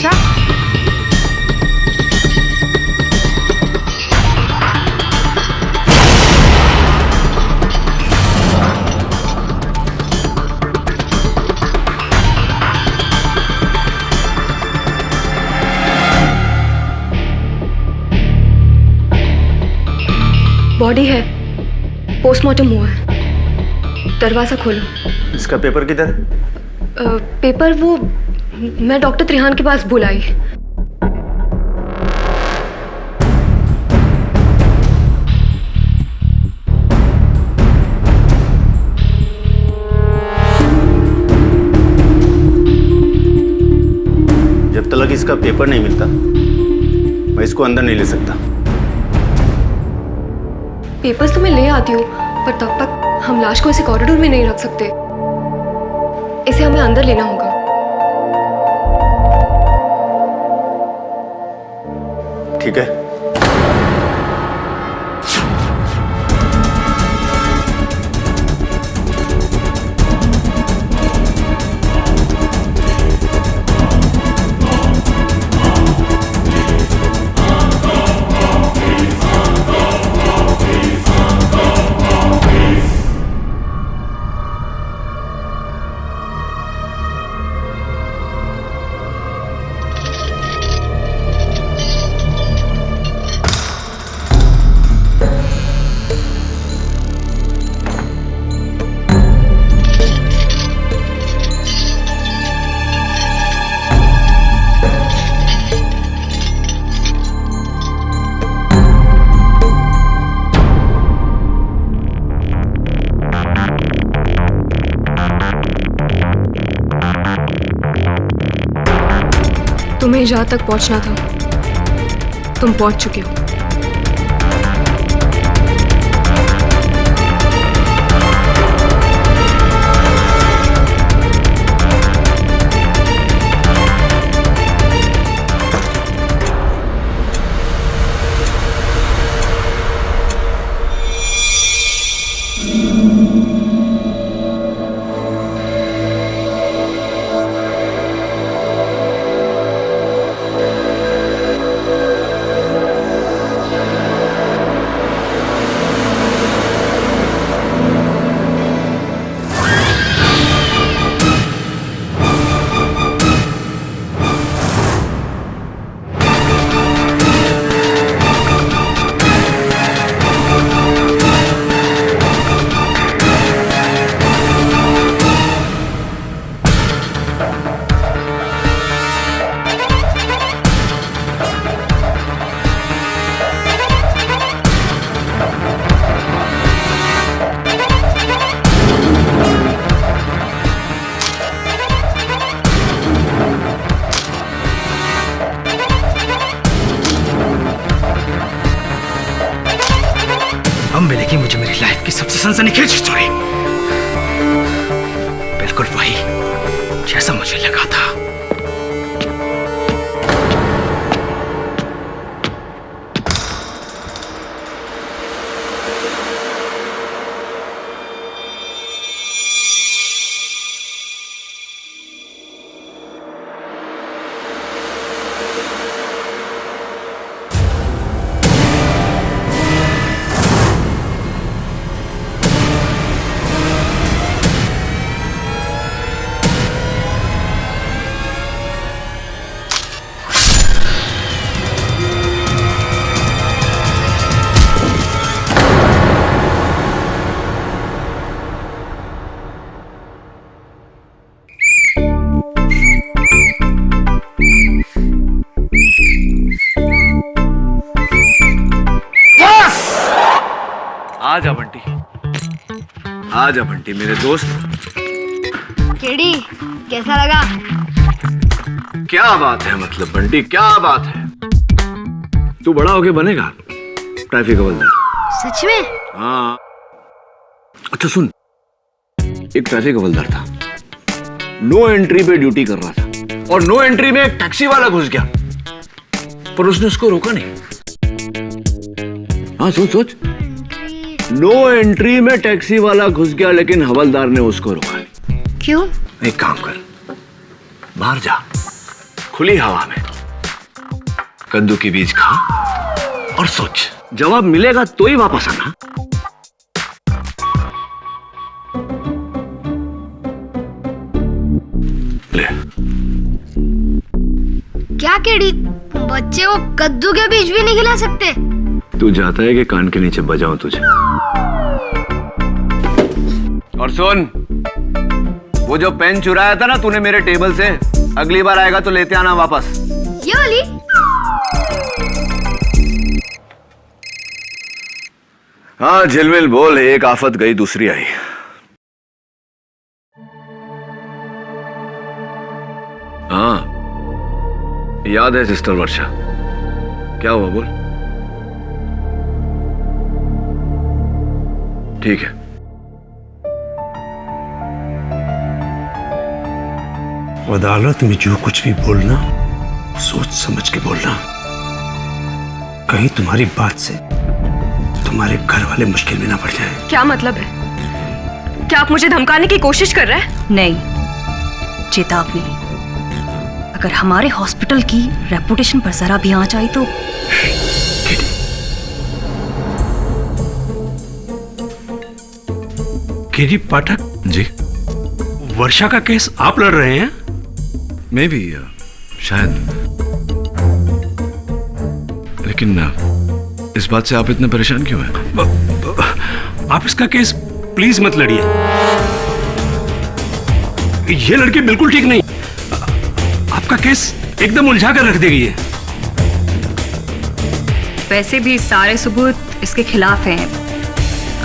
आशा। Body है, postmortem हुआ है। दरवाजा खोलो। इसका पेपर किधर? पेपर वो मैं डॉक्टर त्रिहान के पास बुलाई। जब तक इसका पेपर नहीं मिलता मैं इसको अंदर नहीं ले सकता। पेपर्स तो मैं ले आती हूँ, पर तब तक हम लाश को ऐसे कॉरिडोर में नहीं रख सकते। इसे हमें अंदर लेना होगा। ठीक है। तुम्हें जहां तक पहुंचना था तुम पहुंच चुके हो। अब मिलेगी मुझे मेरी लाइफ की सबसे सनसनीखेज स्टोरी। बिल्कुल वही जैसा मुझे लगा था। आजा बंटी, आजा बंटी मेरे दोस्त। केडी कैसा लगा? क्या बात है, मतलब बंटी क्या बात है। तू बड़ा होके बनेगा ट्रैफिक हवलदार। सच में? हाँ। अच्छा सुन, एक ट्रैफिक हवलदार था, नो एंट्री पे ड्यूटी कर रहा था और नो एंट्री में एक टैक्सी वाला घुस गया, पर उसने उसको रोका नहीं। हाँ सोच सोच, नो एंट्री में टैक्सी वाला घुस गया लेकिन हवलदार ने उसको रोका नहीं। क्यों? एक काम कर, बाहर जा, खुली हवा में कद्दू के बीज खा और सोच, जवाब मिलेगा तो ही वापस आना। ले। क्या केडी, बच्चे को कद्दू के बीज भी नहीं खिला सकते? तू चाहता है कि कान के नीचे बजाऊं तुझे? और सुन, वो जो पेन चुराया था ना तूने मेरे टेबल से, अगली बार आएगा तो लेते आना वापस। ये वाली? हाँ झिलमिल बोल, एक आफत गई दूसरी आई। हाँ याद है सिस्टर वर्षा, क्या हुआ बोल। ठीक है, अदालत में जो कुछ भी बोलना सोच समझ के बोलना, कहीं तुम्हारी बात से तुम्हारे घर वाले मुश्किल में ना पड़ जाए। क्या मतलब है? क्या आप मुझे धमकाने की कोशिश कर रहे हैं? नहीं, चेतावनी। अगर हमारे हॉस्पिटल की रेपुटेशन पर जरा भी आंच आई तो। केडी पाठक जी। वर्षा का केस आप लड़ रहे हैं? मैं भी शायद, लेकिन इस बात से आप इतने परेशान क्यों हैं? आप इसका केस प्लीज मत लड़िए, ये लड़की बिल्कुल ठीक नहीं, आपका केस एकदम उलझा कर रख देगी है। वैसे भी सारे सबूत इसके खिलाफ हैं।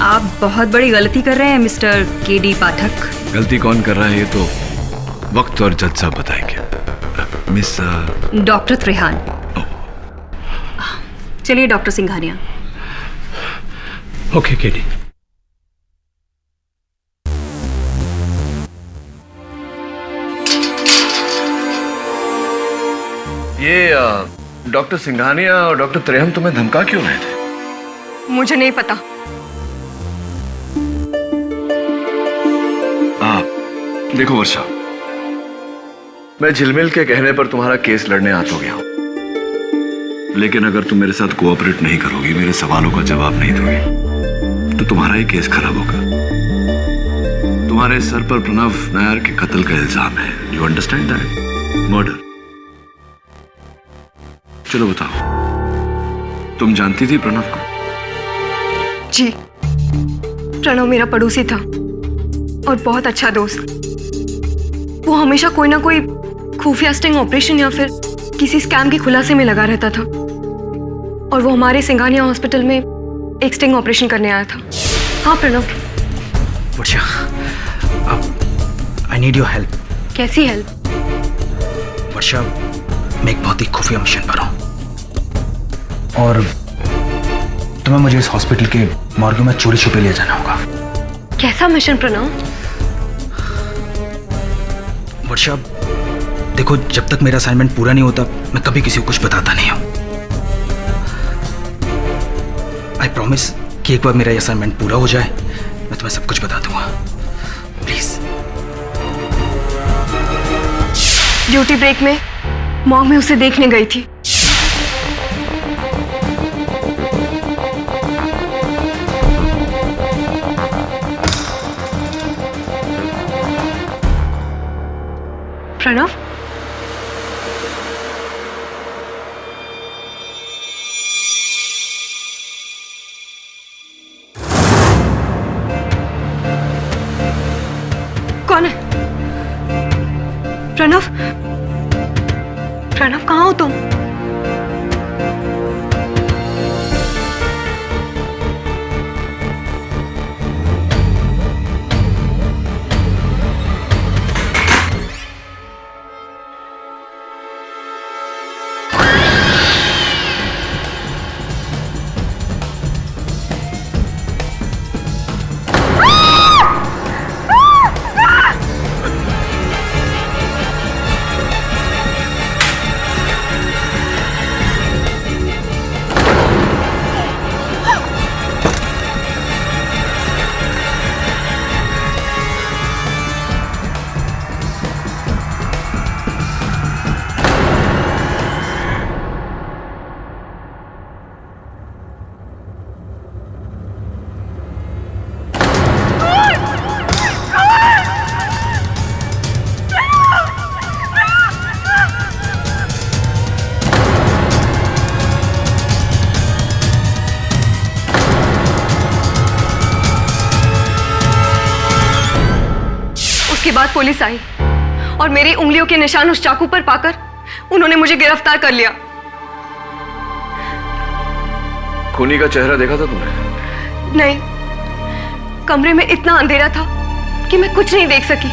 आप बहुत बड़ी गलती कर रहे हैं मिस्टर केडी पाठक। गलती कौन कर रहा है ये तो वक्त और जज साहब बताएंगे। Miss doctor Trehan. चलिए डॉक्टर सिंघानिया। Okay KD. ये डॉक्टर सिंघानिया और डॉक्टर त्रेहन तुम्हें धमका क्यों रहे थे? मुझे नहीं पता। देखो वर्षा, मैं झिलमिल के कहने पर तुम्हारा केस लड़ने आ तो गया हूं, लेकिन अगर तुम मेरे साथ कोऑपरेट नहीं करोगी, मेरे सवालों का जवाब नहीं दोगी, तो तुम्हारा ही केस खराब होगा। तुम्हारे सर पर प्रणव नायर के कत्ल का इल्जाम है। You understand that? मर्डर। चलो बताओ, तुम जानती थी प्रणव को? जी, प्रणव मेरा पड़ोसी था और बहुत अच्छा दोस्त। वो हमेशा कोई ना कोई खुफिया स्टिंग ऑपरेशन या फिर किसी स्कैम के खुलासे में लगा रहता था, और वो हमारे सिंघानिया हॉस्पिटल में एक स्टिंग ऑपरेशन करने आया था। हाँ प्रणव। वर्षा, आई नीड योर हेल्प। कैसी हेल्प? वर्षा, मैं एक बहुत ही खुफिया मिशन पर हूँ और तुम्हें मुझे इस हॉस्पिटल के मॉर्ग में चोरी छुपे ले जाना होगा। कैसा मिशन प्रणव? वर्षा देखो, जब तक मेरा असाइनमेंट पूरा नहीं होता मैं कभी किसी को कुछ बताता नहीं हूं। आई प्रॉमिस कि एक बार मेरा असाइनमेंट पूरा हो जाए मैं तुम्हें सब कुछ बता दूंगा। प्लीज। ड्यूटी ब्रेक में मॉम में उसे देखने गई थी। प्रणव, कौन है? प्रणव, प्रणव कहाँ हो तुम? बाद पुलिस आई और मेरी उंगलियों के निशान उस चाकू पर पाकर उन्होंने मुझे गिरफ्तार कर लिया। खूनी का चेहरा देखा था तुमने? नहीं, कमरे में इतना अंधेरा था कि मैं कुछ नहीं देख सकी,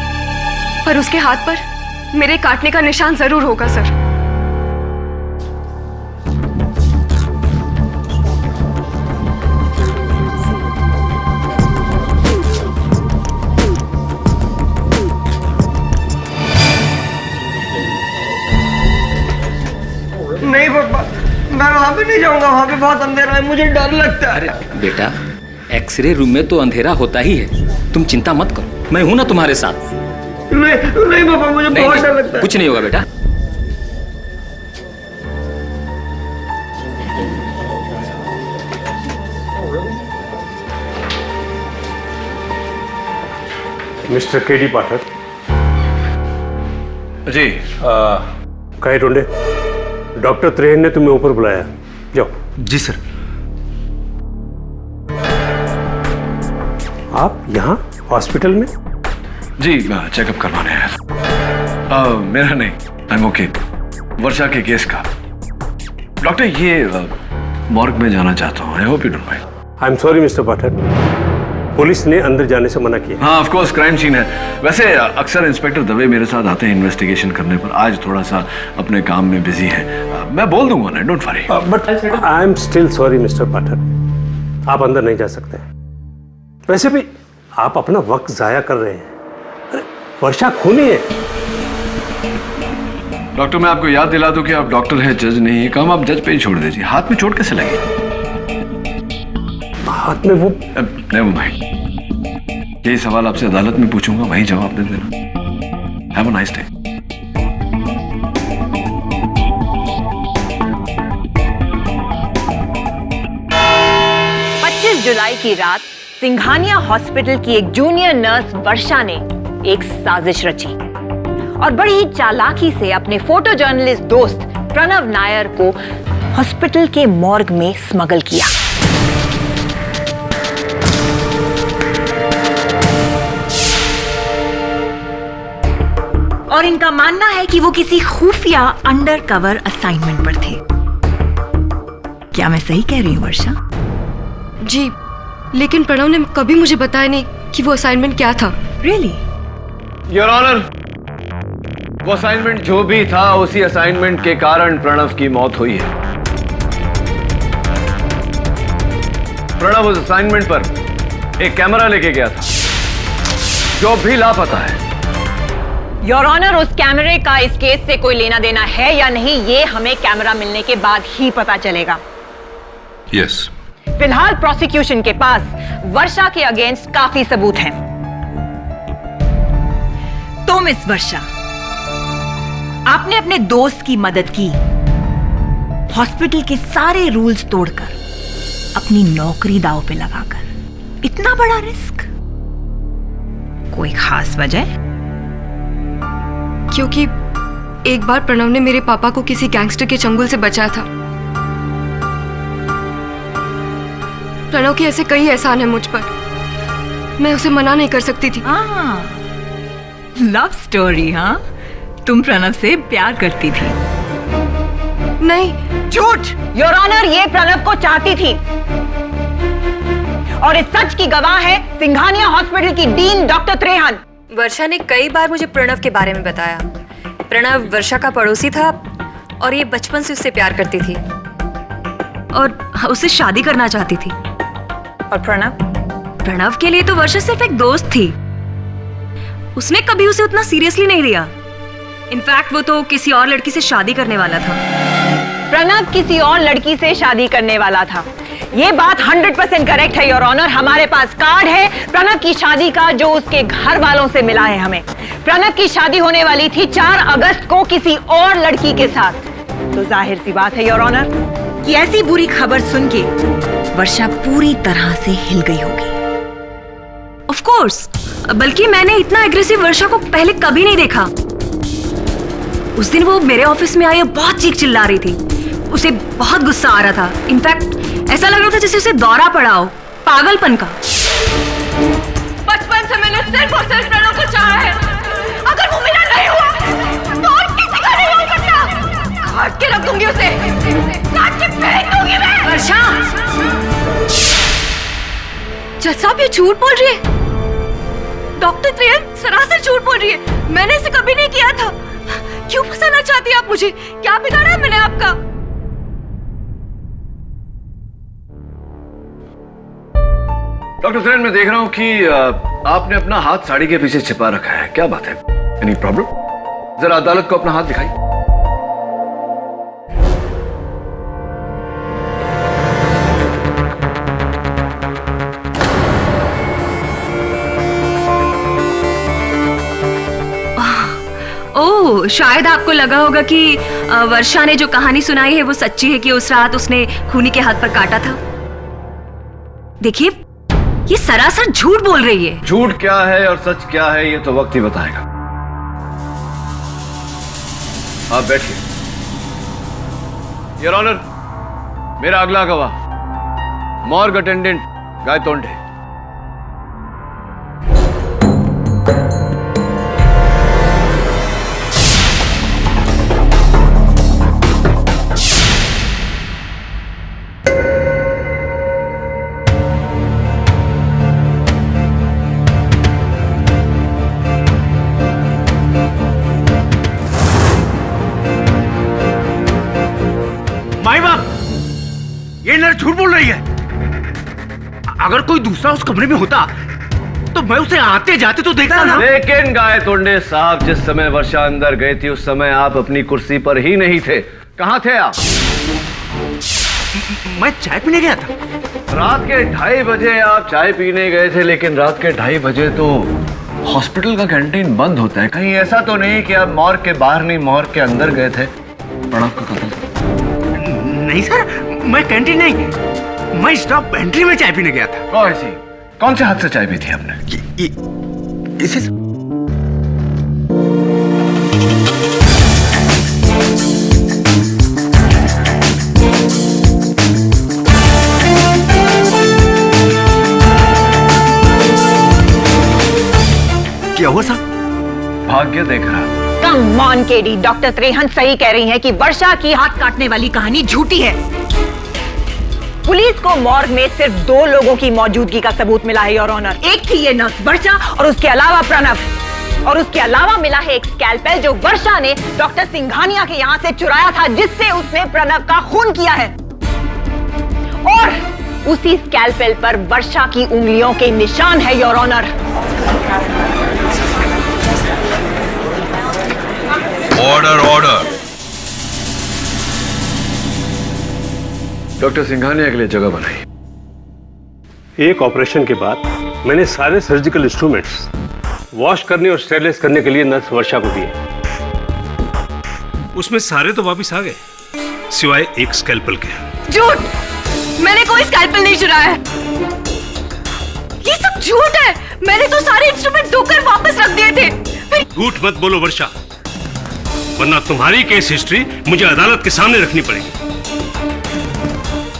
पर उसके हाथ पर मेरे काटने का निशान जरूर होगा सर। नहीं पापा, मैं वहां पे नहीं जाऊंगा, वहां पे बहुत अंधेरा है, मुझे डर लगता है। अरे बेटा, एक्सरे रूम में तो अंधेरा होता ही है, तुम चिंता मत करो, मैं हूं ना तुम्हारे साथ। नहीं पापा, मुझे बहुत डर लगता है। कुछ नहीं होगा बेटा। Mister KD Pathak ji. कहे ढूंढे, डॉक्टर त्रेहन ने तुम्हें ऊपर बुलाया, जाओ। जी सर। आप यहाँ हॉस्पिटल में? जी चेकअप करवाने आया। मेरा नहीं, आई एम ओके। वर्षा के केस का। डॉक्टर ये मॉर्ग में जाना चाहता हूँ, I hope you don't mind. I am sorry mister Pathak, police ने अंदर जाने से मना किया। हाँ ऑफ कोर्स, क्राइम सीन है। वैसे अक्सर इंस्पेक्टर दवे मेरे साथ आते हैं इन्वेस्टिगेशन करने पर, आज थोड़ा सा अपने काम में बिजी है। मैं बोल दूंगा ना, don't worry. But I am still sorry mister Pathak, आप अंदर नहीं जा सकते। वैसे भी आप अपना वक्त जाया कर रहे हैं। अरे वर्षा खूनी है। डॉक्टर मैं आपको याद दिला दूं कि आप डॉक्टर हैं, जज नहीं है। काम आप जज पे ही छोड़ दीजिए। हाथ में चोट कैसे लगी? हाथ में वो नेवर माइंड, यही सवाल आपसे अदालत में पूछूंगा, वही जवाब दे देना। Have a nice day. जुलाई की रात सिंघानिया हॉस्पिटल की एक जूनियर नर्स वर्षा ने एक साजिश रची और बड़ी ही चालाकी से अपने फोटो जर्नलिस्ट दोस्त प्रणव नायर को हॉस्पिटल के मॉर्ग में स्मगल किया। और इनका मानना है कि वो किसी खुफिया अंडरकवर असाइनमेंट पर थे। क्या मैं सही कह रही हूँ वर्षा? जी, लेकिन प्रणव ने कभी मुझे बताया नहीं कि वो असाइनमेंट क्या था। Really? योर ऑनर, वो असाइनमेंट जो भी था, उसी असाइनमेंट के कारण प्रणव की मौत हुई है। प्रणव उस असाइनमेंट पर एक कैमरा लेके गया था जो भी लापता है। योर ऑनर, उस कैमरे का इस केस से कोई लेना देना है या नहीं, ये हमें कैमरा मिलने के बाद ही पता चलेगा। यस। फिलहाल प्रोसिक्यूशन के पास वर्षा के अगेंस्ट काफी सबूत हैं। तो मिस वर्षा, आपने अपने दोस्त की मदद की, हॉस्पिटल के सारे रूल्स तोड़कर, अपनी नौकरी दांव पे लगाकर। इतना बड़ा रिस्क? कोई खास वजह? क्योंकि एक बार प्रणव ने मेरे पापा को किसी गैंगस्टर के चंगुल से बचाया था। प्रणव के ऐसे कई एहसान हैं मुझ पर, मैं उसे मना नहीं कर सकती थी। Love story? हाँ, तुम प्रणव से प्यार करती थी? नहीं। झूठ! योर ऑनर, ये प्रणव को चाहती थी और इस सच की गवाह है सिंघानिया हॉस्पिटल की डीन डॉक्टर त्रेहन। वर्षा ने कई बार मुझे प्रणव के बारे में बताया। प्रणव वर्षा का पड़ोसी था और ये बचपन से उससे प्यार करती थी और उससे शादी करना चाहती थी। और प्रणव के लिए तो वर्षा सिर्फ एक दोस्त थी। उसने कभी उसे उतना सीरियसली नहीं लिया। इनफैक्ट वो तो किसी और लड़की से शादी करने वाला था। प्रणव किसी और लड़की से शादी करने वाला था, ये बात 100% करेक्ट है योर ऑनर। हमारे पास कार्ड है प्रणव की शादी का जो उसके घर वालों से मिला है हमें। प्रणव की शादी होने वाली थी 4 अगस्त को किसी और लड़की के साथ। तो जाहिर सी बात है योर ऑनर कि ऐसी बुरी खबर सुन के वर्षा पूरी तरह से हिल गई होगी। ऑफ कोर्स, बल्कि मैंने इतना एग्रेसिव वर्षा को पहले कभी नहीं देखा। उस दिन वो मेरे ऑफिस में आई और बहुत चीख चिल्ला रही थी। उसे बहुत गुस्सा आ रहा था। इनफैक्ट ऐसा लग रहा था जैसे उसे दौरा पड़ा हो, पागलपन का। बचपन से मैंने सिर्फ और सिर्फ प्रणव को चाहा है। काट के रख दूंगी उसे, काट के फेंक दूंगी मैं। वर्षा, जज साहब ये झूठ बोल रही है। डॉक्टर त्रियन सरासर झूठ बोल रही है। मैंने इसे कभी नहीं किया था। क्यों फंसाना चाहती हैं आप मुझे? क्या बिगाड़ा है मैंने आपका? डॉक्टर त्रियन, मैं देख रहा हूं कि आपने अपना हाथ साड़ी के पीछे छिपा रखा है। क्या बात है? Any problem? जरा अदालत को अपना हाथ दिखाइए। ओह, शायद आपको लगा होगा कि वर्षा ने जो कहानी सुनाई है वो सच्ची है कि उस रात उसने खूनी के हाथ पर काटा था। देखिए, ये सरासर झूठ बोल रही है। झूठ क्या है और सच क्या है ये तो वक्त ही बताएगा। आप बैठिए। योर ऑनर, मेरा अगला गवाह मॉर्ग अटेंडेंट गायतोंडे। माई बाप, ये नर्स झूठ बोल रही है। अगर कोई दूसरा उस कमरे में होता तो मैं उसे आते जाते तो देखता ना। लेकिन गायतोंडे साहब, जिस समय वर्षा अंदर गई थी उस समय आप अपनी कुर्सी पर ही नहीं थे। कहां थे आप? मैं चाय पीने गया था। रात के 2:30 बजे आप चाय पीने गए थे, लेकिन रात के 2:30 बजे तो हॉस्पिटल का कैंटीन बंद होता है। कहीं ऐसा तो नहीं कि आप मॉर्ग के बाहर नहीं, मॉर्ग के अंदर गए थे? प्रणव का कत्ल? नहीं सर, मैं कैंटीन नहीं, मैं स्टॉप पेंट्री में चाय पीने गया था। कौन से हाथ से चाय पी थी आपने? इसे क्या हुआ साहब? भाग्य देख रहा। Come on KD, doctor Trehan सही कह रही हैं कि वर्षा की हाथ काटने वाली कहानी झूठी है। पुलिस को मॉर्ग में सिर्फ 2 लोगों की मौजूदगी का सबूत मिला है योर ऑनर। एक थी ये नर्स वर्षा और उसके अलावा प्रणव। और उसके अलावा मिला है एक स्कैल्पेल जो वर्षा ने डॉक्टर सिंघानिया के यहाँ से चुराया था, जिससे उसने प्रणव का खून किया है। और उसी स्कैल्पेल पर वर्षा की उंगलियों के निशान है your honour. Order, order. Doctor Singhania के लिए जगह बनाई। एक ऑपरेशन के बाद मैंने सारे सर्जिकल इंस्ट्रूमेंट्स वॉश करने और स्टेरलाइज करने के लिए नर्स वर्षा को दिए। उसमें सारे तो वापस आ गए, सिवाय एक स्कैल्पल के। झूठ! मैंने कोई स्कैल्पेल नहीं चुराया है। ये सब झूठ है। मैंने तो सारे इंस्ट्रूमेंट धोकर वापस रख दिए थे। झूठ मत बोलो वर्षा, वरना तुम्हारी केस हिस्ट्री मुझे अदालत के सामने रखनी पड़ेगी।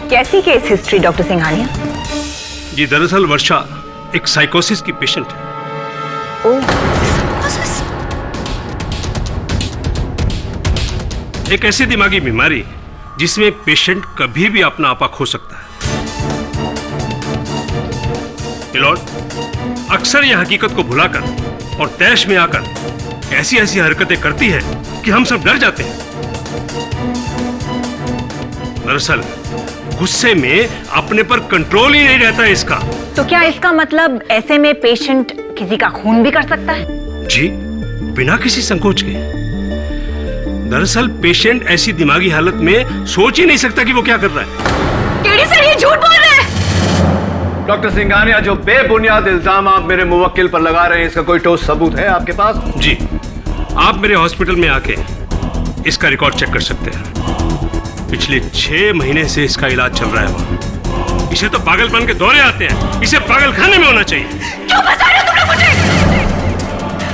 कैसी केस हिस्ट्री डॉक्टर सिंघानिया? जी, दरअसल वर्षा एक साइकोसिस की पेशेंट है। एक ऐसी दिमागी बीमारी जिसमें पेशेंट कभी भी अपना आपा खो सकता है। मिलॉर्ड, अक्सर यह हकीकत को भुलाकर और तैश में आकर ऐसी ऐसी हरकतें करती है कि हम सब डर जाते हैं। दरअसल गुस्से में अपने पर कंट्रोल ही नहीं रहता है इसका। तो क्या इसका मतलब ऐसे में पेशेंट किसी का खून भी कर सकता है? जी, बिना किसी संकोच के। दरअसल पेशेंट ऐसी दिमागी हालत में सोच ही नहीं सकता कि वो क्या कर रहा है। केडी सर, ये झूठ बोल रहे हैं। डॉक्टर सिंघानिया, जो बेबुनियाद इल्जाम आप मेरे मुवक्किल पर लगा रहे हैं, इसका कोई ठोस सबूत है आपके पास? जी, आप मेरे हॉस्पिटल में आके इसका रिकॉर्ड चेक कर सकते हैं। पिछले 6 महीने से इसका इलाज चल रहा है वहाँ। इसे तो पागलपन के दौरे आते हैं, इसे पागलखाने में होना चाहिए। क्यों फंसा रहे हो तुम लोग मुझे?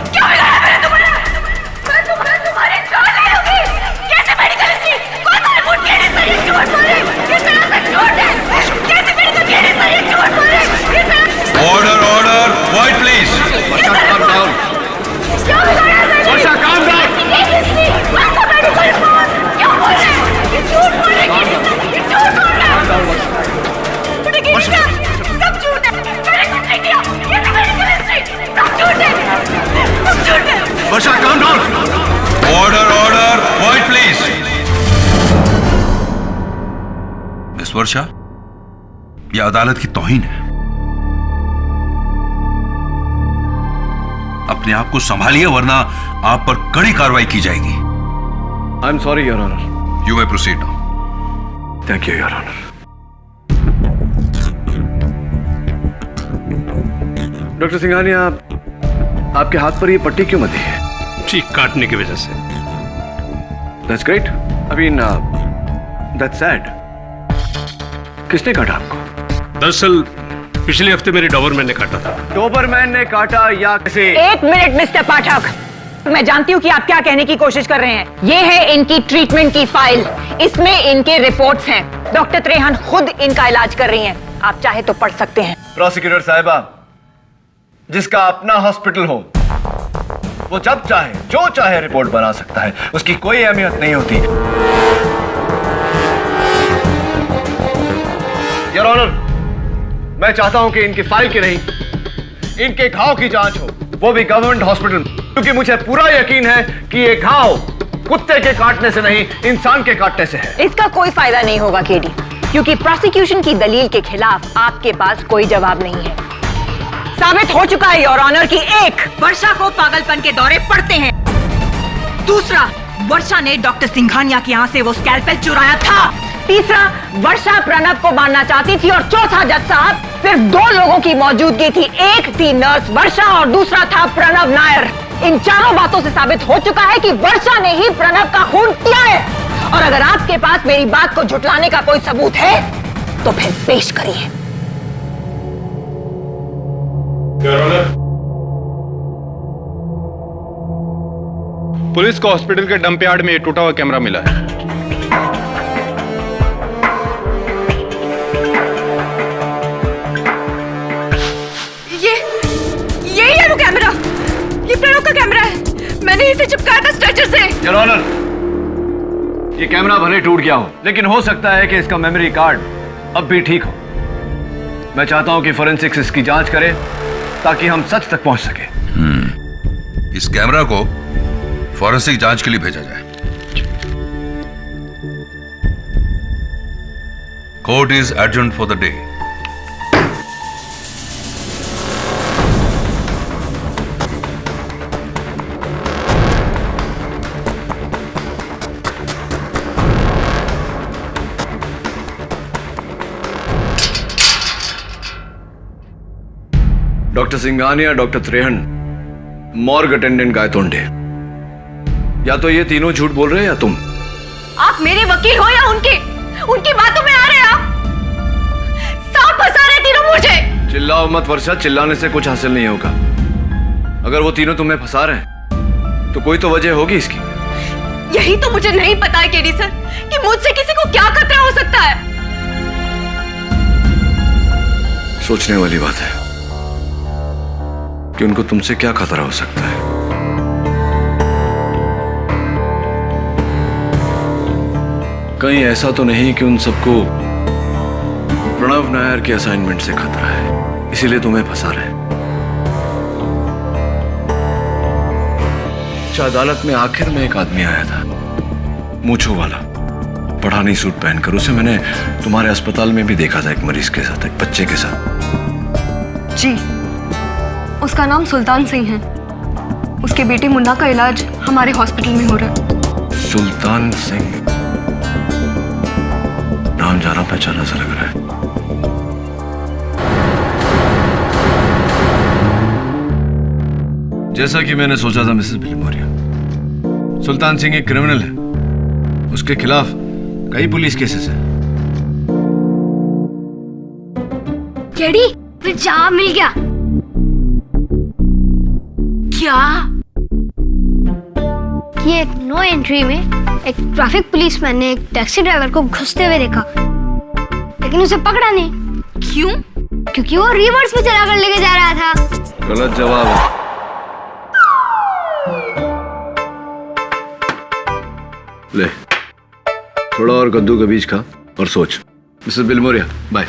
क्या बिगाड़ा मैंने तुम्हारा? मैं तुम्हारी जान ले लूंगी। कैसे मेडिकल हिस्ट्री? कौन सा रिपोर्ट? केडी सर, ये झूठ बोल रहे हैं। किस तरह से झूठ है? कैसे मेडिकल? केडी सर, ये झूठ बोल रहे हैं। किस तरह? Order, order, quite please. Varsha, calm down। क्या बिगाड़ा मैंने? वर्षा, calm down। केडी हिस्ट्री, कौन सा मेडिकल रिपोर्ट? क्या बोल रहे हैं? मिस वर्षा, यह अदालत की तौहीन है। अपने आप को संभालिए वरना आप पर कड़ी कार्रवाई की जाएगी। I am sorry your honour. You may proceed now. Thank you your honour. Doctor Singhania, आपके हाथ पर ये पट्टी क्यों बंधी है? ठीक काटने की वजह से। That's great. I mean that's sad. किसने काटा आपको? दरअसल पिछले हफ्ते मेरे डॉबरमैन ने काटा था। डॉबरमैन ने काटा या किसे? एक मिनट मिस्टर पाठक, मैं जानती हूँ कि आप क्या कहने की कोशिश कर रहे हैं। ये है इनकी ट्रीटमेंट की फाइल, इसमें इनके रिपोर्ट्स हैं। डॉक्टर त्रेहन खुद इनका इलाज कर रही हैं। आप चाहे तो पढ़ सकते हैं। प्रोसिक्यूटर साहिबा, जिसका अपना हॉस्पिटल हो वो जब चाहे जो चाहे रिपोर्ट बना सकता है, उसकी कोई अहमियत नहीं होती। योर ऑनर, मैं चाहता हूं कि इनकी फाइल की नहीं, इनके घाव की जांच हो, वो भी गवर्नमेंट हॉस्पिटल, क्योंकि मुझे पूरा यकीन है कि ये घाव कुत्ते के काटने से नहीं, इंसान के काटने से है। इसका कोई फायदा नहीं होगा केडी, क्योंकि प्रोसिक्यूशन की दलील के खिलाफ आपके पास कोई जवाब नहीं है। साबित हो चुका है योर ऑनर कि एक, वर्षा को पागलपन के दौरे पड़ते हैं। दूसरा, वर्षा ने डॉक्टर सिंघानिया के यहाँ से वो स्कैल्पेल चुराया था। तीसरा, वर्षा प्रणव को मारना चाहती थी। और चौथा, जज साहब, सिर्फ 2 लोगों की मौजूदगी थी। एक थी नर्स वर्षा और दूसरा था प्रणव नायर। इन चारों बातों से साबित हो चुका है कि वर्षा ने ही प्रणव का खून किया है। और अगर आपके पास मेरी बात को झुटलाने का कोई सबूत है तो फिर पेश करिए। पुलिस को हॉस्पिटल के डंप यार्ड में टूटा हुआ कैमरा मिला है। यही है वो कैमरा। ये प्रणव का कैमरा है। मैंने इसे चिपकाया था स्ट्रेचर से। योर ऑनर, ये कैमरा भले टूट गया हो, लेकिन हो सकता है कि इसका मेमोरी कार्ड अब भी ठीक हो। मैं चाहता हूं कि फोरेंसिक्स इसकी जांच करे ताकि हम सच तक पहुंच सके। इस कैमरा को फॉरेंसिक जांच के लिए भेजा जाए। Court is adjourned for the day. Doctor Singhania, doctor Trehan, morgue attendant Gaitonde, या तो ये तीनों झूठ बोल रहे हैं या तुम। आप मेरे वकील हो या उनकी बातों में आ रहे हैं। आप सांप फंसा रहे तीनों मुझे। चिल्लाओ मत वर्षा, चिल्लाने से कुछ हासिल नहीं होगा। अगर वो तीनों तुम्हें फंसा रहे हैं तो कोई तो वजह होगी इसकी। यही तो मुझे नहीं पता है केडी सर कि मुझसे किसी को क्या खतरा हो सकता है। सोचने वाली बात है कि उनको तुमसे क्या खतरा हो सकता है। कहीं ऐसा तो नहीं कि उन सबको प्रणव नायर के असाइनमेंट से खतरा है, इसीलिए तुम्हें फंसा रहे हैं। अदालत में आखिर में एक आदमी आया था, मूंछों वाला, पठानी सूट पहनकर। उसे मैंने तुम्हारे अस्पताल में भी देखा था, एक मरीज के साथ, एक बच्चे के साथ। जी, उसका नाम सुल्तान सिंह है। उसके बेटे मुन्ना का इलाज हमारे हॉस्पिटल में हो रहा है। सुल्तान सिंह, नाम जाना पहचाना सा लग रहा है। जैसा कि मैंने सोचा था मिसेस बिलमोरिया, सुल्तान सिंह एक क्रिमिनल है। उसके खिलाफ कई पुलिस केसेस हैं। केडी, फिर जवाब मिल गया। क्या? ये एक नो एंट्री में एक ट्रैफिक पुलिसमैन ने एक टैक्सी ड्राइवर को घुसते हुए देखा, लेकिन उसे पकड़ा नहीं। क्यों? क्योंकि वो रिवर्स में चला कर लेके जा रहा था। गलत जवाब है। ले, थोड़ा और कद्दू का बीज खा और सोच। Mrs Bilimoria, bye.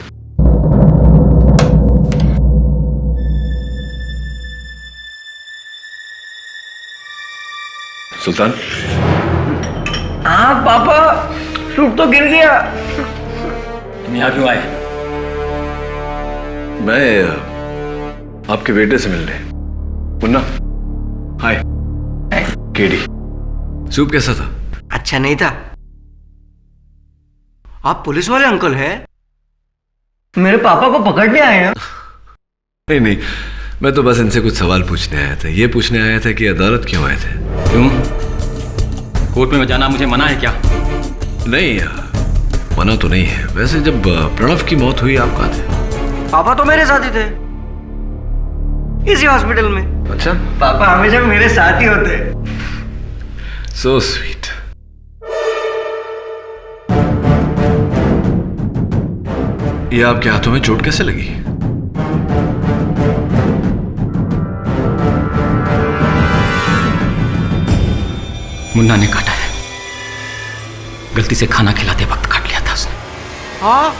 सुल्तान। हाँ पापा, सूट तो गिर गया। तुम यहाँ क्यों आए? मैं आपके बेटे से मिलने। मुन्ना, हाय। केडी, सूप कैसा था? अच्छा नहीं था। आप पुलिस वाले अंकल हैं? मेरे पापा को पकड़ने आए हैं? नहीं नहीं, मैं तो बस इनसे कुछ सवाल पूछने आया था। ये पूछने आया था कि अदालत क्यों आए थे। क्यों? कोर्ट में जाना मुझे मना है क्या? नहीं, मना तो नहीं है। वैसे जब प्रणव की मौत हुई आप कहाँ थे? पापा तो मेरे साथ ही थे, इसी हॉस्पिटल में। अच्छा। पापा हमेशा मेरे साथ ही होते। So sweet. ये आपके हाथों में चोट कैसे लगी? मुन्ना ने काटा है। गलती से खाना खिलाते वक्त काट लिया था उसने। हाँ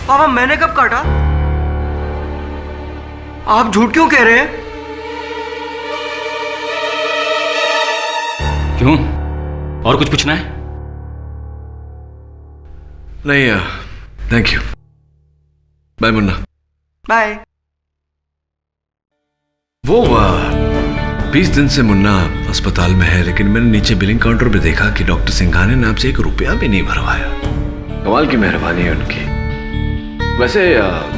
पापा, मैंने कब काटा? आप झूठ क्यों कह रहे हैं? क्यों? और कुछ पूछना है? नहीं, thank you. Bye Munna. Bye. वो 20 दिन से मुन्ना अस्पताल में है, लेकिन मैंने नीचे बिलिंग काउंटर पे देखा कि डॉक्टर सिंघानिया ने आपसे 1 रुपया भी नहीं भरवाया। कमाल की मेहरबानी है उनकी। वैसे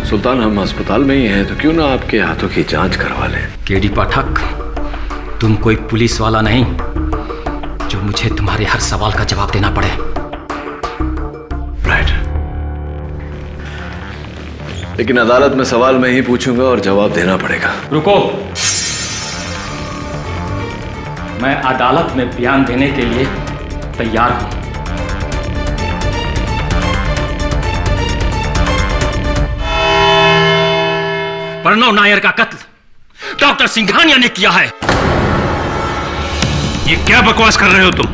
सुल्तान, हम अस्पताल में ही हैं, तो क्यों ना आपके हाथों की जांच करवा लें। केडी पाठक, तुम कोई पुलिस वाला नहीं जो मुझे तुम्हारे हर सवाल का जवाब देना पड़े। राइट। लेकिन अदालत में सवाल मैं ही पूछूंगा और जवाब देना पड़ेगा। रुको, मैं अदालत में बयान देने के लिए तैयार हूं। प्रणव नायर का कत्ल डॉक्टर सिंघानिया ने किया है। ये क्या बकवास कर रहे हो तुम?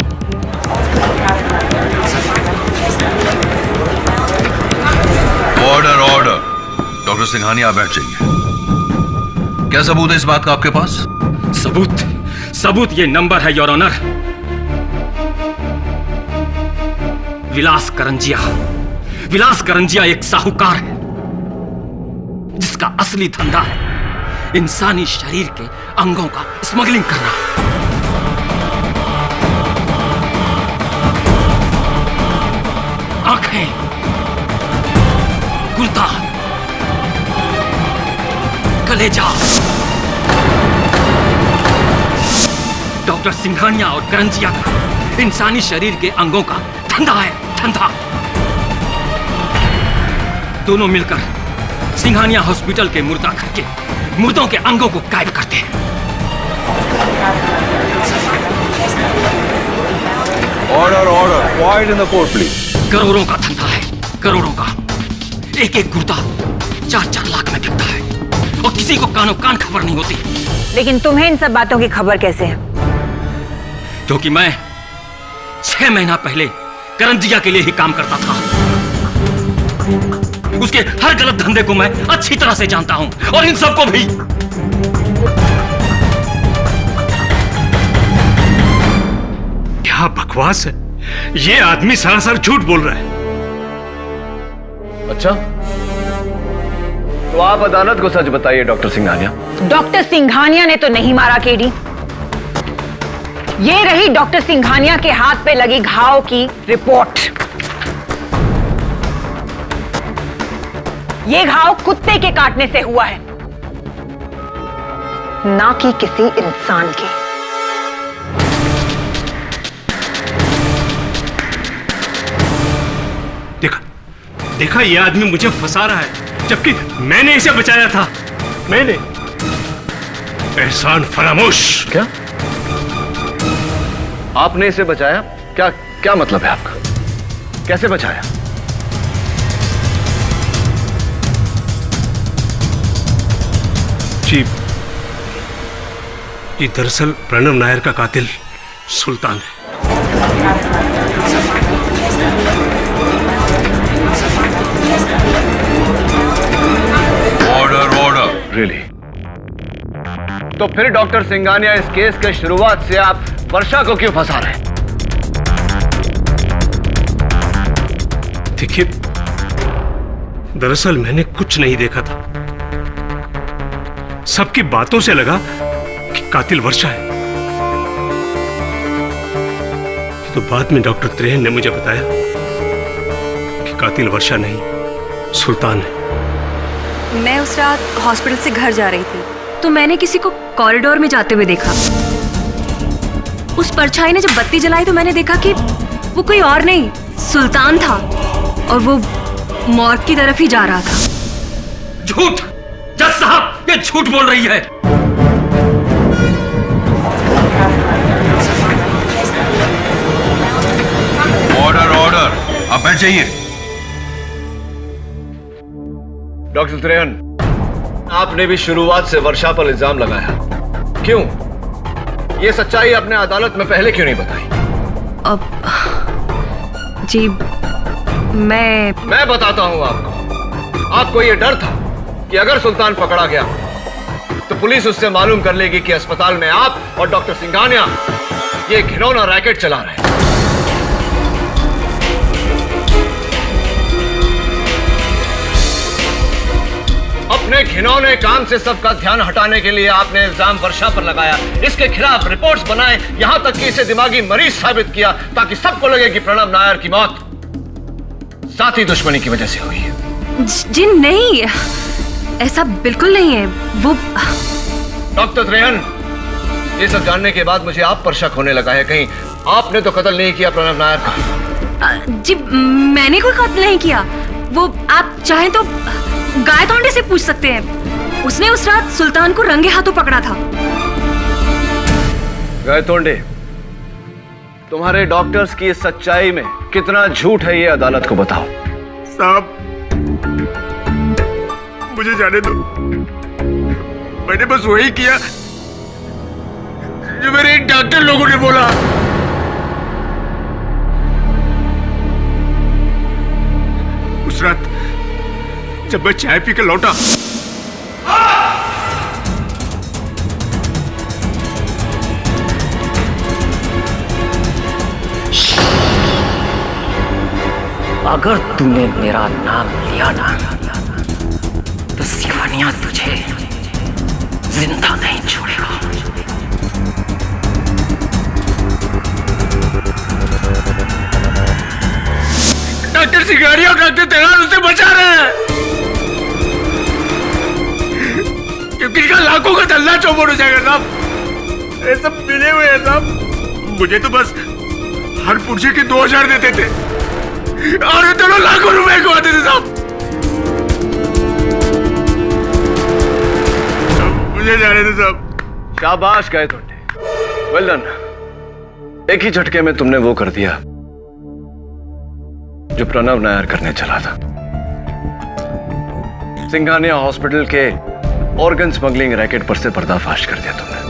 Order order. डॉक्टर सिंघानिया, आप बैठ जाइए। क्या सबूत है इस बात का आपके पास? सबूत ये नंबर है योर ऑनर। विलास करंजिया एक साहूकार है जिसका असली धंधा है इंसानी शरीर के अंगों का स्मगलिंग करना। आंखें, गुर्दा, कलेजा। डॉक्टर सिंघानिया और करंजिया का इंसानी शरीर के अंगों का धंधा है, धंधा। दोनों मिलकर सिंघानिया हॉस्पिटल के मुर्दाघर के मुर्दों के अंगों को गायब करते हैं। Order order. Quite in the court please. करोड़ों का धंधा है, करोड़ों का। एक गुर्दा 4-4 लाख में बिकता है और किसी को कानो कान खबर नहीं होती। लेकिन तुम्हें इन सब बातों की खबर कैसे है? क्योंकि मैं 6 महीना पहले करंजिया के लिए ही काम करता था। उसके हर गलत धंधे को मैं अच्छी तरह से जानता हूं और इन सबको भी। क्या बकवास है? ये आदमी सरासर झूठ बोल रहा है। अच्छा, तो आप अदालत को सच बताइए डॉक्टर सिंघानिया। डॉक्टर सिंघानिया ने तो नहीं मारा केडी। ये रही डॉक्टर सिंघानिया के हाथ पे लगी घाव की रिपोर्ट। ये घाव कुत्ते के काटने से हुआ है, ना कि किसी इंसान के। देखा, ये आदमी मुझे फंसा रहा है, जबकि मैंने इसे बचाया था। मैंने। एहसान फरामोश। क्या? आपने इसे बचाया? क्या मतलब है आपका? कैसे बचाया? जी, ये दरअसल प्रणव नायर का कातिल सुल्तान है। Order order. रियली? तो फिर डॉक्टर सिंघानिया, इस केस के शुरुआत से आप वर्षा को क्यों फंसा रहे हैं? देखिए, दरअसल मैंने कुछ नहीं देखा था। सबकी बातों से लगा कि कातिल वर्षा है। तो बाद में डॉक्टर त्रेहन ने मुझे बताया कि कातिल वर्षा नहीं, सुल्तान है। मैं उस रात हॉस्पिटल से घर जा रही थी तो मैंने किसी को कॉरिडोर में जाते हुए देखा। उस परछाई ने जब बत्ती जलाई तो मैंने देखा कि वो कोई और नहीं, सुल्तान था और वो मॉर्ग की तरफ ही जा रहा था। झूठ! जज साहब, ये झूठ बोल रही है। ऑर्डर ऑर्डर, आप बैठ जाइए। डॉक्टर त्रेहन, आपने भी शुरुआत से वर्षा पर इल्जाम लगाया, क्यों? ये सच्चाई आपने अदालत में पहले क्यों नहीं बताई? अब जी मैं बताता हूं आपको। आपको ये डर था कि अगर सुल्तान पकड़ा गया तो पुलिस उससे मालूम कर लेगी कि अस्पताल में आप और डॉक्टर सिंघानिया ये घिनौना रैकेट चला रहे हैं। अपने घिनौने काम से सबका ध्यान हटाने के लिए आपने इल्जाम वर्षा पर लगाया, इसके खिलाफ रिपोर्ट्स बनाए, यहां तक कि इसे दिमागी मरीज साबित किया ताकि सबको लगे कि प्रणव नायर की मौत साथी दुश्मनी की वजह से हुई है। जी नहीं, ऐसा बिल्कुल नहीं है। वो डॉक्टर त्रेहन, ये सब जानने के बाद मुझे आप पर शक होने लगा है। कहीं आपने तो कत्ल नहीं किया प्रणव नायर का? जी मैंने कोई कत्ल नहीं किया। वो आप चाहें तो गायतोंडे से पूछ सकते हैं। उसने उस रात सुल्तान को रंगे हाथों पकड़ा था। गायतोंडे, तुम्हारे डॉक्टर्स की इस सच्चाई में कितना झूठ है ये अदालत को बताओ। साहब, मुझे जाने दो। मैंने बस वही किया जो मेरे डॉक्टर लोगों ने बोला। उस रात जब मैं चाय पी के लौटा, अगर तूने मेरा नाम लिया ना तो सिंघानिया तुझे जिंदा नहीं छोड़ेगा। डॉक्टर सिंघानिया और डॉक्टर त्रेहन उसे बचा रहे हैं क्योंकि इनका लाखों का धंधा चौपट हो जाएगा साहब। ये सब मिले हुए हैं साहब। मुझे तो बस हर पुर्जे के 2000 देते थे और ये दोनों लाखों रुपए कमाते थे साहब। मुझे जाने दो साहब। शाबाश गायतोंडे, वेल डन। एक ही झटके में तुमने वो कर दिया जो प्रणव नायर करने चला था। सिंघानिया हॉस्पिटल के ऑर्गन स्मगलिंग रैकेट पर से पर्दाफाश कर दिया तुमने।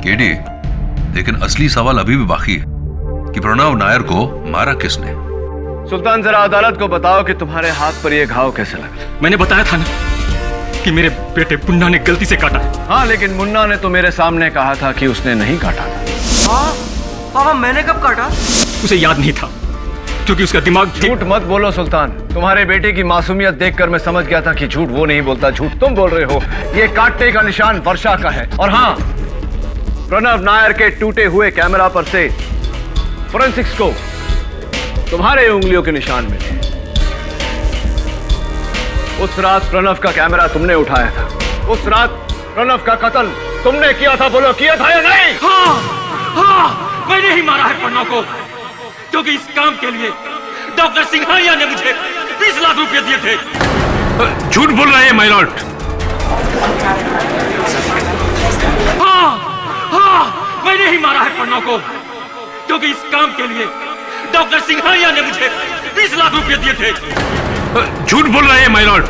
केडी, लेकिन असली सवाल अभी भी बाकी है कि प्रणव नायर को मारा किसने? सुल्तान, जरा अदालत को बताओ कि तुम्हारे हाथ पर यह घाव कैसे लगा? मैंने बताया था ना कि मेरे बेटे मुन्ना ने गलती से काटा। हाँ, लेकिन मुन्ना ने तो मेरे सामने कहा था कि उसने नहीं काटा। हाँ पापा, मैंने कब काटा? उसे याद नहीं था क्योंकि उसका दिमाग। झूठ मत बोलो सुल्तान। तुम्हारे बेटे की मासूमियत देखकर मैं समझ गया था कि झूठ वो नहीं बोलता, झूठ तुम बोल रहे हो। ये काटने का निशान वर्षा का है। और हाँ, प्रणव नायर के टूटे हुए कैमरा पर से फोरेंसिक्स को तुम्हारे उंगलियों के निशान मिले। उस रात प्रणव का कैमरा तुमने उठाया था। उस रात प्रणव का कत्ल तुमने किया था। बोलो, किया था या नहीं? हाँ, मैंने ही मारा है प्रणव को क्योंकि इस काम के लिए डॉक्टर सिंघानिया ने मुझे 20 लाख रुपए दिए थे। झूठ बोल रहे हैं माय लॉर्ड। हाँ, मैंने ही मारा है प्रणव को क्योंकि इस काम के लिए डॉक्टर सिंघानिया ने मुझे 20 लाख रुपए दिए थे। झूठ बोल रहे हैं my Lord.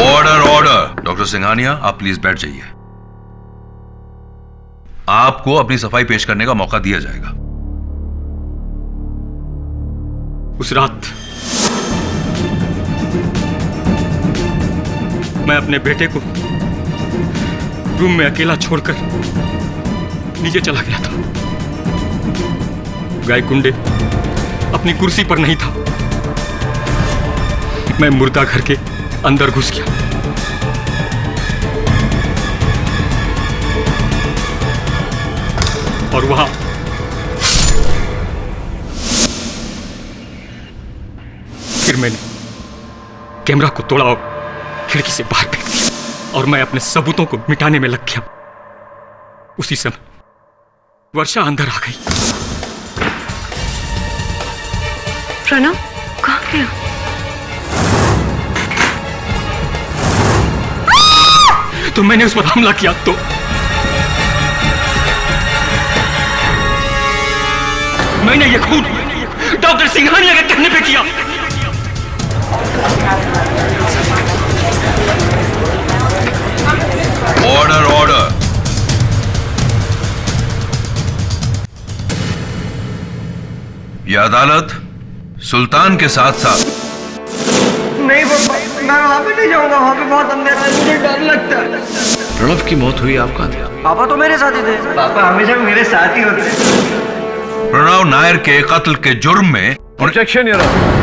Order order. Doctor Singhania, आप प्लीज बैठ जाइए। आपको अपनी सफाई पेश करने का मौका दिया जाएगा। उस रात मैं अपने बेटे को रूम में अकेला छोड़कर नीचे चला गया था। गायकुंडे अपनी कुर्सी पर नहीं था। मैं मुर्दा घर के अंदर घुस गया। और वहां फिर मैंने कैमरा को तोड़ा और खिड़की से बाहर फेंक दिया और मैं अपने सबूतों को मिटाने में लग गया। उसी समय वर्षा अंदर आ गई। प्रणव कहाँ गया? तो मैंने उस पर हमला किया तो मैंने ये खून डॉक्टर सिंघानिया के कहने पे किया। Order order. यह अदालत सुल्तान के साथ साथ नहीं पापा, मैं वहां पे नहीं जाऊंगा, वहां पे बहुत अंधेरा है, मुझे डर लगता है। प्रणव की मौत हुई, आप कहाँ थे? पापा तो मेरे साथ ही थे। पापा हमेशा मेरे साथ ही होते हैं। प्रणव नायर के कत्ल के जुर्म में objection your honour.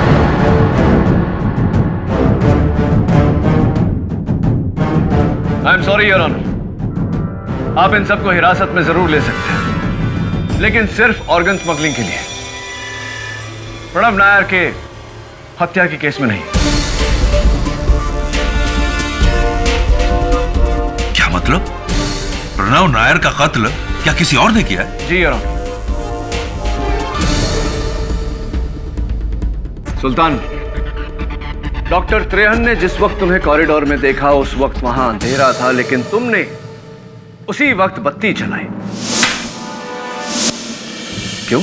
I am sorry your honour. आप इन सबको हिरासत में जरूर ले सकते हैं, लेकिन सिर्फ ऑर्गन स्मगलिंग के लिए, प्रणव नायर के हत्या के केस में नहीं। क्या मतलब? प्रणव नायर का कत्ल क्या किसी और ने किया है? जी your honour. Sultan, doctor Trehan ने जिस वक्त तुम्हें कॉरिडोर में देखा उस वक्त वहां अंधेरा था, लेकिन तुमने उसी वक्त बत्ती जलाई। क्यों?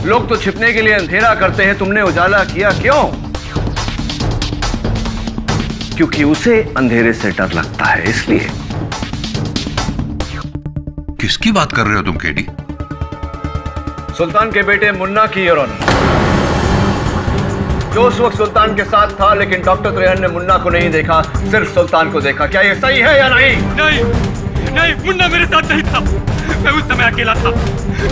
लोग तो छिपने के लिए अंधेरा करते हैं, तुमने उजाला किया क्यों? क्योंकि उसे अंधेरे से डर लगता है, इसलिए। किसकी बात कर रहे हो तुम केडी? सुल्तान के बेटे मुन्ना की योर ऑनर, जो उस वक्त सुल्तान के साथ था, लेकिन डॉक्टर त्रेहन ने मुन्ना को नहीं देखा, सिर्फ सुल्तान को देखा। क्या ये सही है या नहीं? नहीं नहीं, मुन्ना मेरे साथ नहीं था। मैं उस समय अकेला था।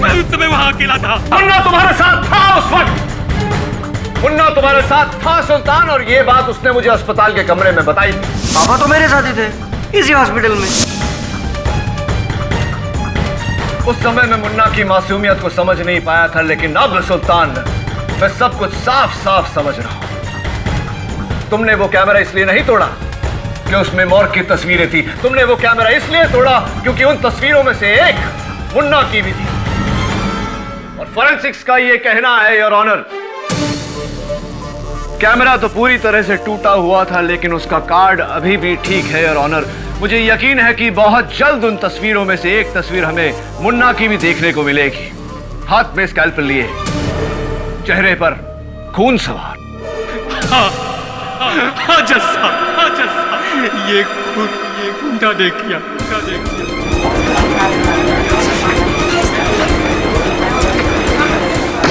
मैं उस समय वहां अकेला था। मुन्ना तुम्हारे साथ था उस वक्त। मुन्ना तुम्हारे साथ था सुल्तान, और ये बात उसने मुझे अस्पताल के कमरे में बताई। पापा तो मेरे साथ ही थे, इसी हॉस्पिटल में। उस समय मैं मुन्ना की मासूमियत को समझ नहीं पाया था, लेकिन अब सुल्तान मैं सब कुछ साफ साफ समझ रहा हूं। तुमने वो कैमरा इसलिए नहीं तोड़ा कि उसमें मॉर्ग की तस्वीरें थी। तुमने वो कैमरा इसलिए तोड़ा क्योंकि उन तस्वीरों में से एक मुन्ना की भी थी। और फोरेंसिक्स का ये कहना है योर ऑनर, कैमरा तो पूरी तरह से टूटा हुआ था, लेकिन उसका कार्ड अभी भी ठीक है योर ऑनर। मुझे यकीन है कि बहुत जल्द उन तस्वीरों में से एक तस्वीर हमें मुन्ना की भी देखने को मिलेगी। हाथ में स्कैल्पेल लिए, चेहरे पर खून सवार। हाँ जस्सा, हाँ जस्सा, ये गुंडा ने किया।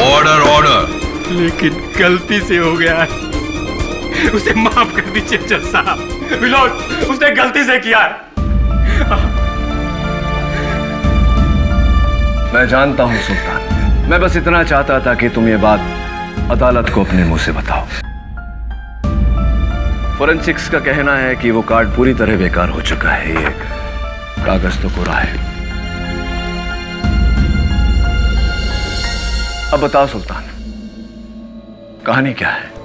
Order order. लेकिन गलती से हो गया है, उसे माफ कर दीजिए जज साहब। मिलोड, उसने गलती से किया है। मैं जानता हूं सुल्तान, मैं बस इतना चाहता था कि तुम ये बात अदालत को अपने मुंह से बताओ। फोरेंसिक्स का कहना है कि वो कार्ड पूरी तरह बेकार हो चुका है, ये कागज तो कोरा है। अब बताओ सुल्तान, कहानी क्या है?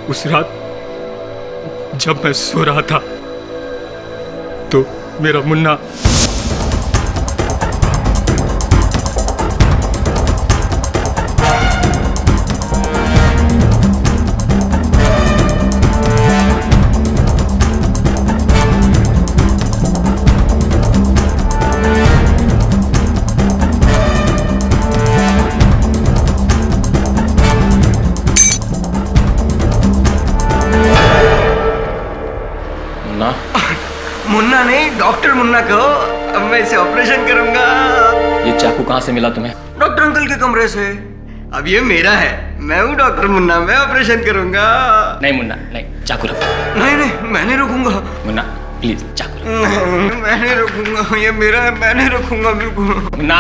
उस रात जब मैं सो रहा था तो मेरा मुन्ना मुन्ना नहीं, डॉक्टर मुन्ना कहो। अब मैं इसे ऑपरेशन करूंगा। ये चाकू कहाँ से मिला तुम्हें? डॉक्टर अंकल के कमरे से। अब ये मेरा है, मैं हूँ डॉक्टर मुन्ना, मैं ऑपरेशन करूंगा। नहीं मुन्ना नहीं, चाकू रखो। नहीं नहीं, मैं नहीं रोकूंगा। मुन्ना प्लीज चाकू रखो। नहीं, मैं नहीं रखूंगा, ये मेरा है, मैं नहीं रखूंगा बिल्कुल। मुन्ना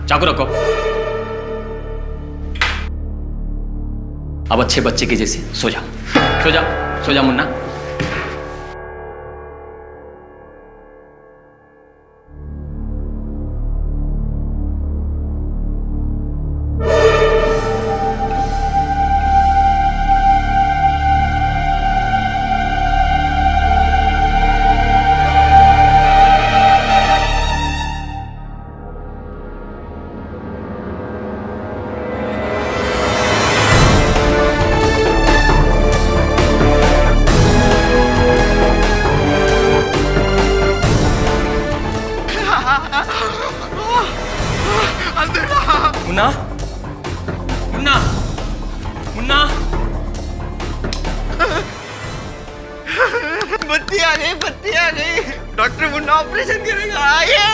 चाकू रखो। अब अच्छे बच्चे के जैसे सो जाओ, सो जाओ, सो जाओ मुन्ना। मुन्ना मुन्ना मुन्ना बत्ती आ गई, बत्ती आ गई। डॉक्टर मुन्ना ऑपरेशन करेगा, आइए।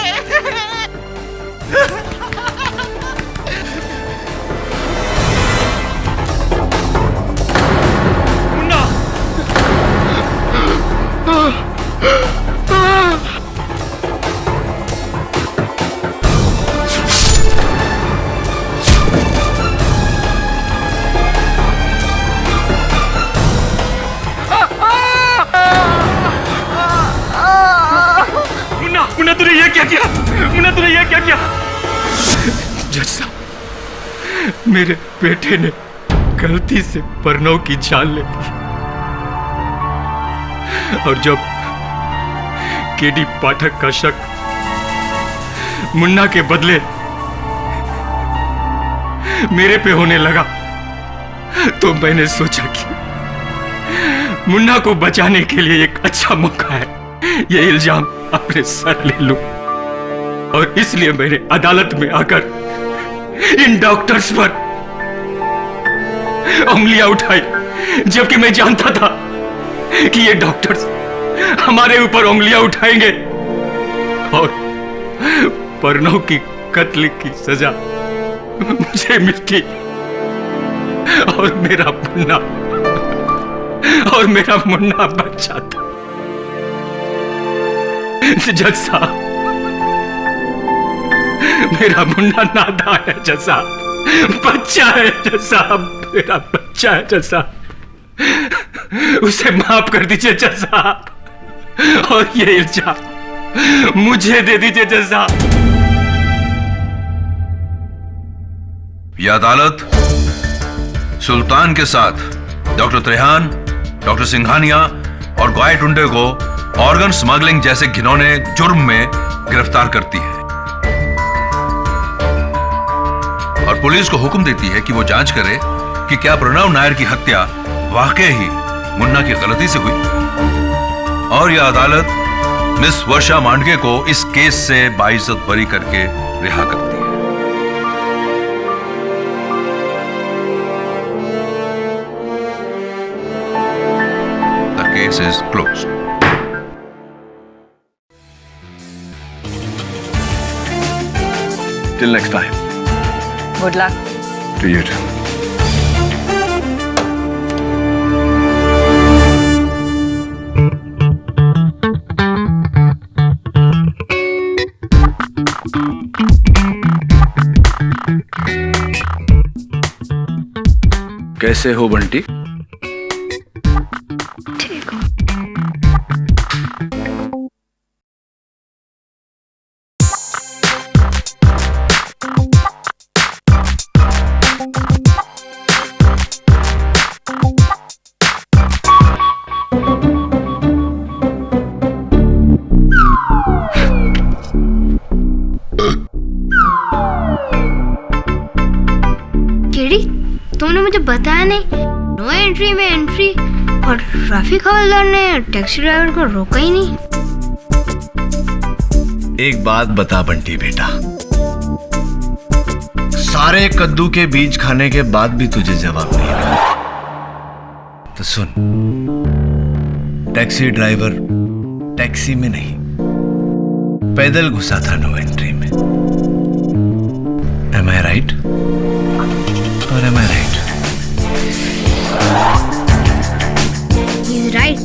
मुन्ना मुन्ना तूने ये क्या किया? मुन्ना तूने ये क्या किया? जज साहब, मेरे बेटे ने गलती से प्रणव की जान ले ली और जब केडी पाठक का शक मुन्ना के बदले मेरे पे होने लगा तो मैंने सोचा कि मुन्ना को बचाने के लिए एक अच्छा मौका है ये इल्जाम अपने सर ले लूं और इसलिए मैंने अदालत में आकर इन डॉक्टर्स पर उंगलियां उठाई, जबकि मैं जानता था कि ये डॉक्टर्स हमारे ऊपर उंगलियां उठाएंगे और प्रणव की कत्ल की सजा मुझे मिलती और मेरा मुन्ना बच जाता। जज साहब, मेरा मुन्ना नादान है जज साहब, बच्चा है जज साहब, मेरा बच्चा है जज साहब, उसे माफ कर दीजिए जज साहब और ये इल्जाम मुझे दे दीजिए जज साहब। यह अदालत सुल्तान के साथ डॉक्टर त्रेहान, डॉक्टर सिंघानिया और गाय टुंडे को ऑर्गन स्मगलिंग जैसे घिनौने जुर्म में गिरफ्तार करती है और पुलिस को हुक्म देती है कि वो जांच करे कि क्या प्रणव नायर की हत्या वाकई ही मुन्ना की गलती से हुई और यह अदालत मिस वर्षा मांडके को इस केस से बाइज्जत बरी करके रिहा करती है। The case is closed. Till next time. Good luck. To you too. कैसे हो बंटी? ठीक हो। तुमने मुझे बताया नहीं, नो एंट्री में एंट्री और ट्रैफिक हवलदार ने टैक्सी ड्राइवर को रोका ही नहीं। एक बात बता बंटी बेटा, सारे कद्दू के बीज खाने के बाद भी तुझे जवाब नहीं मिला तो सुन, टैक्सी ड्राइवर टैक्सी में नहीं पैदल घुसा था नो एंट्री में। Am I right? और और am I right? He's right.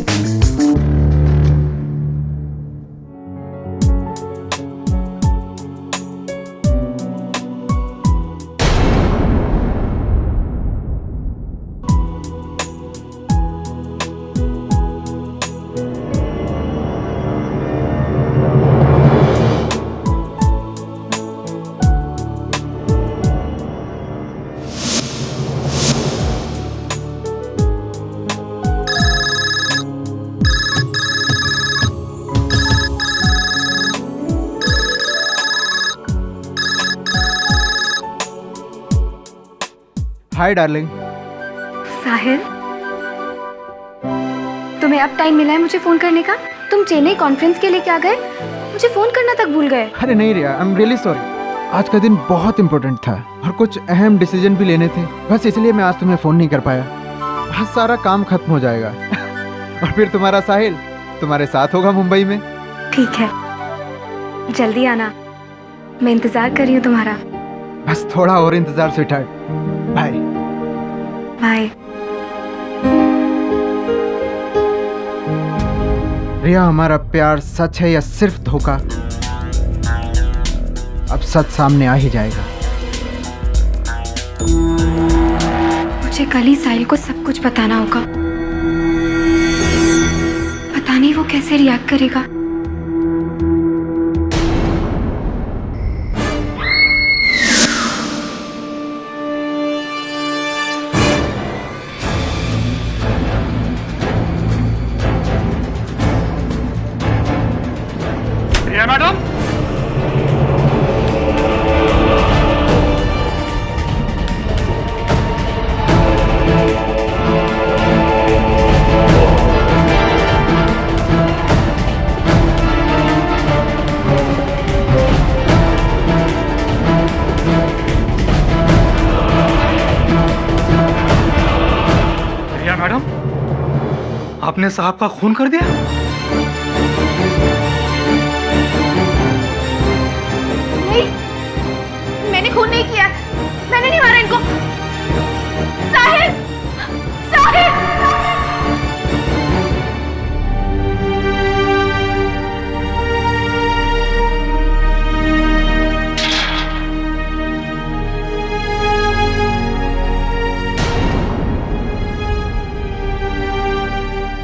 Hi darling. Sahil, तुम्हें अब टाइम मिला है मुझे फोन करने का? तुम चेन्नई कॉन्फ्रेंस के लिए क्या गए? मुझे फोन करना तक भूल गए। अरे नहीं रिया, आई एम रियली सॉरी। आज का दिन बहुत इम्पोर्टेंट था और कुछ अहम डिसीजन भी लेने थे, बस इसलिए मैं आज तुम्हें फोन नहीं कर पाया। बस सारा काम खत्म हो जाएगा और फिर तुम्हारा साहिल तुम्हारे साथ होगा मुंबई में। ठीक है, जल्दी आना, मैं इंतजार कर रही हूँ तुम्हारा। बस थोड़ा और इंतजार स्वीटहार्ट। Bye bye. रिया, हमारा प्यार सच है या सिर्फ धोखा? अब सच सामने आ ही जाएगा। मुझे कल ही साहिल को सब कुछ बताना होगा। पता नहीं वो कैसे रिएक्ट करेगा। मैडम, रिया मैडम, आपने साहब का खून कर दिया? मैंने खून नहीं किया, मैंने नहीं मारा इनको। साहिल, साहिल!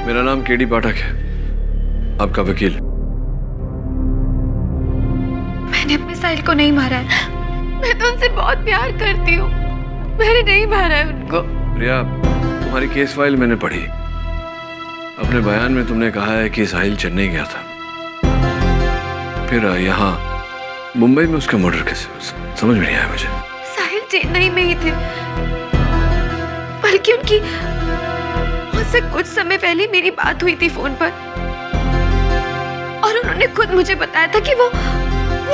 मेरा नाम केडी पाठक है, आपका वकील। मैंने अपने साहिल को नहीं मारा है। मैं तो उनसे बहुत प्यार करती हूँ। मैंने नहीं मारा है उनको। प्रिया, तुम्हारी केस फाइल मैंने पढ़ी। अपने बयान में तुमने कहा है कि साहिल चेन्नई गया था, फिर यहाँ मुंबई में उसका मर्डर कैसे? समझ में नहीं आया मुझे। साहिल चेन्नई में ही थे, बल्कि उनकी मुझसे कुछ समय पहले मेरी बात हुई थी फोन पर और उन्होंने खुद मुझे बताया था कि वो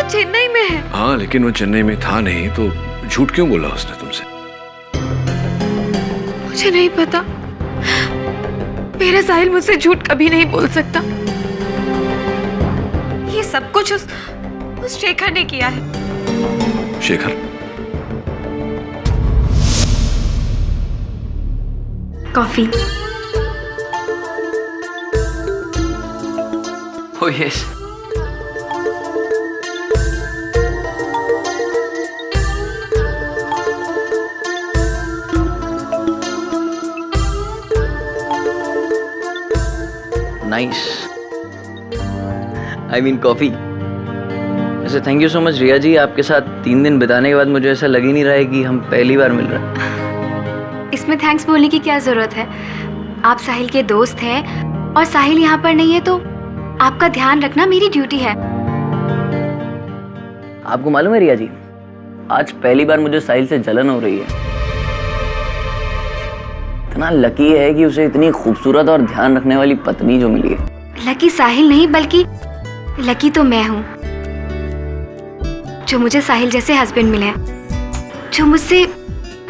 चेन्नई में है। हाँ, लेकिन वो चेन्नई में था नहीं, तो झूठ क्यों बोला उसने तुमसे? मुझे नहीं पता। मेरा साहिल मुझसे झूठ कभी नहीं बोल सकता। ये सब कुछ उस शेखर ने किया है। Shekhar? Coffee. Oh yes. Nice, I mean coffee. वैसे थैंक यू सो मच रिया जी, आपके साथ 3 दिन बिताने के बाद मुझे ऐसा लग ही नहीं रहा है कि हम पहली बार मिल रहे हैं। इसमें थैंक्स बोलने की क्या जरूरत है? आप साहिल के दोस्त हैं और साहिल यहाँ पर नहीं है तो आपका ध्यान रखना मेरी ड्यूटी है। आपको मालूम है रिया जी, आज पहली बार मुझे साहिल से जलन हो रही है। इतना लकी है कि उसे इतनी खूबसूरत और ध्यान रखने वाली पत्नी जो मिली है। लकी साहिल नहीं, बल्कि लकी तो मैं हूँ जो मुझे साहिल जैसे हस्बैंड मिले हैं, जो मुझसे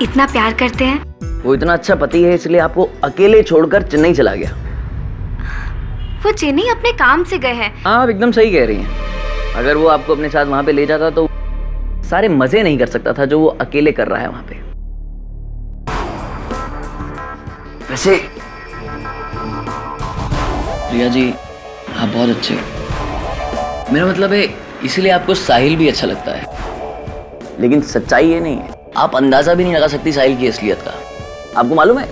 इतना प्यार करते हैं। वो इतना अच्छा पति है इसलिए आपको अकेले छोड़कर चेन्नई चला गया। वो चेन्नई अपने काम से गए हैं। हाँ, आप एकदम सही कह रही हैं। अगर वो आपको अपने साथ वहां पे ले जाता तो सारे मजे नहीं कर सकता था जो वो अकेले कर रहा है वहां पे। वैसे रिया जी आप बहुत अच्छे हो। मेरा मतलब है इसीलिए आपको साहिल भी अच्छा लगता है, लेकिन सच्चाई ये नहीं है। आप अंदाजा भी नहीं लगा सकती साहिल की असलियत का। आपको मालूम है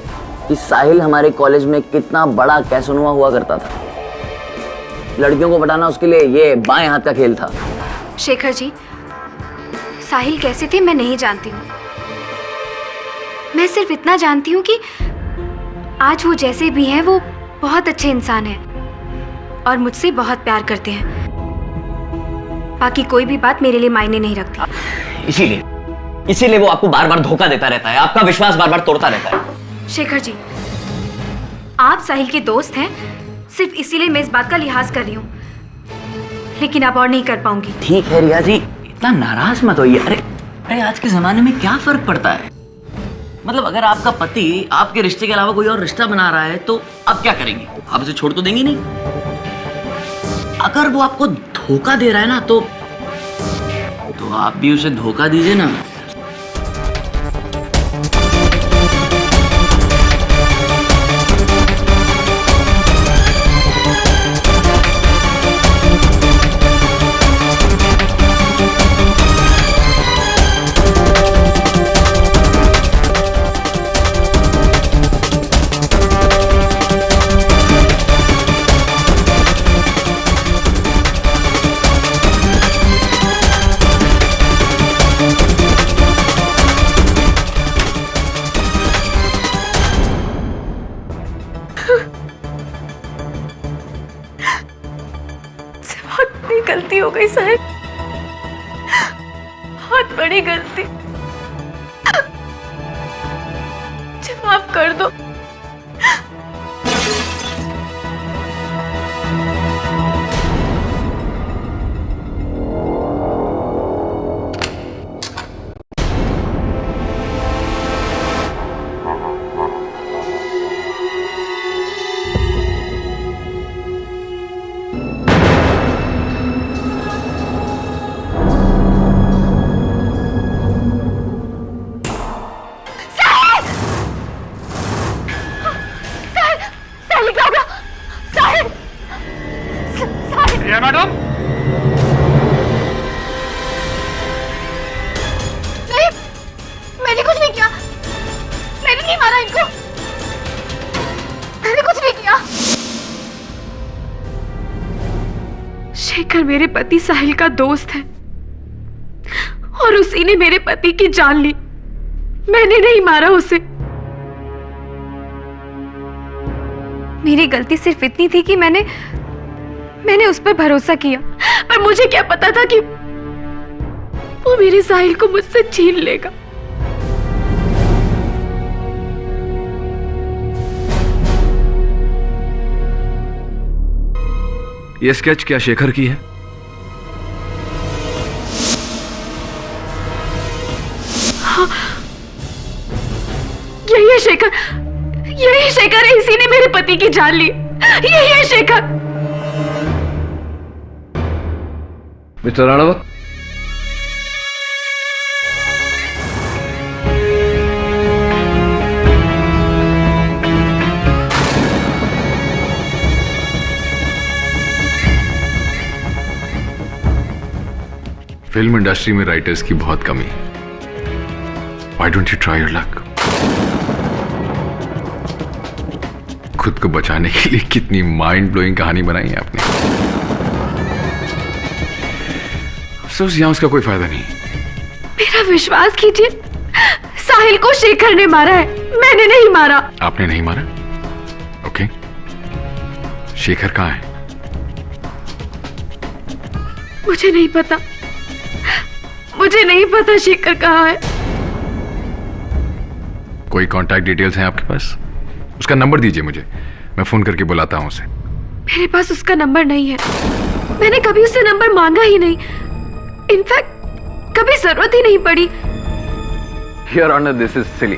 कि साहिल हमारे कॉलेज में कितना बड़ा कैसोनुआ हुआ करता था। लड़कियों को पटाना उसके लिए ये बाएं हाथ का खेल था। शेखर जी, साहिल कैसे थे मैं नहीं जानती हूँ। मैं सिर्फ इतना जानती हूँ कि आज वो जैसे भी हैं वो बहुत अच्छे इंसान हैं और मुझसे बहुत प्यार करते हैं। बाकी कोई भी बात मेरे लिए मायने नहीं रखती। इसीलिए वो आपको बार बार धोखा देता रहता है, आपका विश्वास बार बार तोड़ता रहता है। शेखर जी, आप साहिल के दोस्त हैं, सिर्फ इसीलिए मैं इस बात का लिहाज कर रही हूँ, लेकिन अब और नहीं कर पाऊंगी। ठीक है रिया जी, इतना नाराज मत होइए। अरे आज के जमाने में क्या फर्क पड़ता है? मतलब अगर आपका पति आपके रिश्ते के अलावा कोई और रिश्ता बना रहा है तो आप क्या करेंगे? आप उसे छोड़ तो देंगे नहीं। अगर वो आपको धोखा दे रहा है ना तो आप भी उसे धोखा दीजिए ना। गलती हो गई साहिल, बहुत बड़ी गलती। मुझे माफ कर दो। मैडम नहीं, मैंने कुछ नहीं किया। मैंने नहीं मारा इनको। मैंने कुछ नहीं किया। शेखर मेरे पति साहिल का दोस्त है और उसी ने मेरे पति की जान ली। मैंने नहीं मारा उसे। मेरी गलती सिर्फ इतनी थी कि मैंने उस पर भरोसा किया, पर मुझे क्या पता था कि वो मेरे साहिल को मुझसे छीन लेगा। ये स्केच क्या शेखर की है? हाँ, यही है शेखर। यही शेखर है, इसी ने मेरे पति की जान ली। यही है Shekhar. Mister Ranawat, film industry में राइटर्स की बहुत कमी है। Why don't you try your luck? खुद को बचाने के लिए कितनी माइंड ब्लोइंग कहानी बनाई है आपने। अफसोस यहां उसका कोई फायदा नहीं। मेरा विश्वास कीजिए, साहिल को शेखर ने मारा है, मैंने नहीं मारा। आपने नहीं मारा? ओके। शेखर कहां है? मुझे नहीं पता। मुझे नहीं पता शेखर कहां है। कोई कांटेक्ट डिटेल्स हैं आपके पास? उसका नंबर दीजिए मुझे, मैं फोन करके बुलाता हूं उसे। मेरे पास उसका नंबर नहीं है। मैंने कभी उससे नंबर मांगा ही नहीं। इनफैक्ट कभी जरूरत ही नहीं पड़ी। योर ऑनर, दिस इज सिली।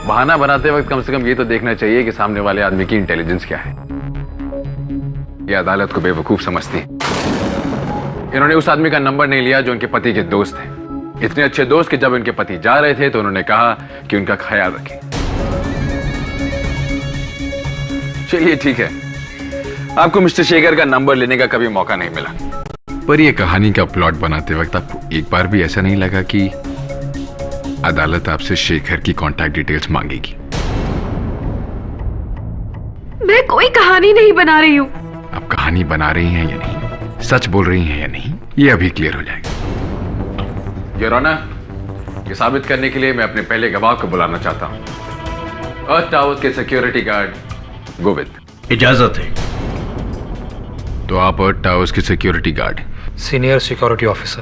बहाना बनाते वक्त कम से कम ये तो देखना चाहिए कि सामने वाले आदमी की इंटेलिजेंस क्या है। ये अदालत को बेवकूफ समझती है। इन्होंने उस आदमी का नंबर नहीं लिया जो उनके पति के दोस्त हैं। इतने अच्छे दोस्त कि जब उनके पति जा रहे थे तो उन्होंने कहा कि उनका ख्याल रखें। चलिए ठीक है, आपको मिस्टर शेखर का नंबर लेने का कभी मौका नहीं मिला, पर यह कहानी का प्लॉट बनाते वक्त आपको एक बार भी ऐसा नहीं लगा कि अदालत आपसे शेखर की कांटेक्ट डिटेल्स मांगेगी? मैं कोई कहानी नहीं बना रही हूँ। आप कहानी बना रही हैं या नहीं, सच बोल रही हैं या नहीं, ये अभी क्लियर हो जाएगा। योर ऑनर, ये साबित करने के लिए मैं अपने पहले गवाह को बुलाना चाहता हूँ, अर्थ टावर के सिक्योरिटी गार्ड गोविंद। इजाजत है। तो आप अर्थ टावर्स के security guard? Senior security officer.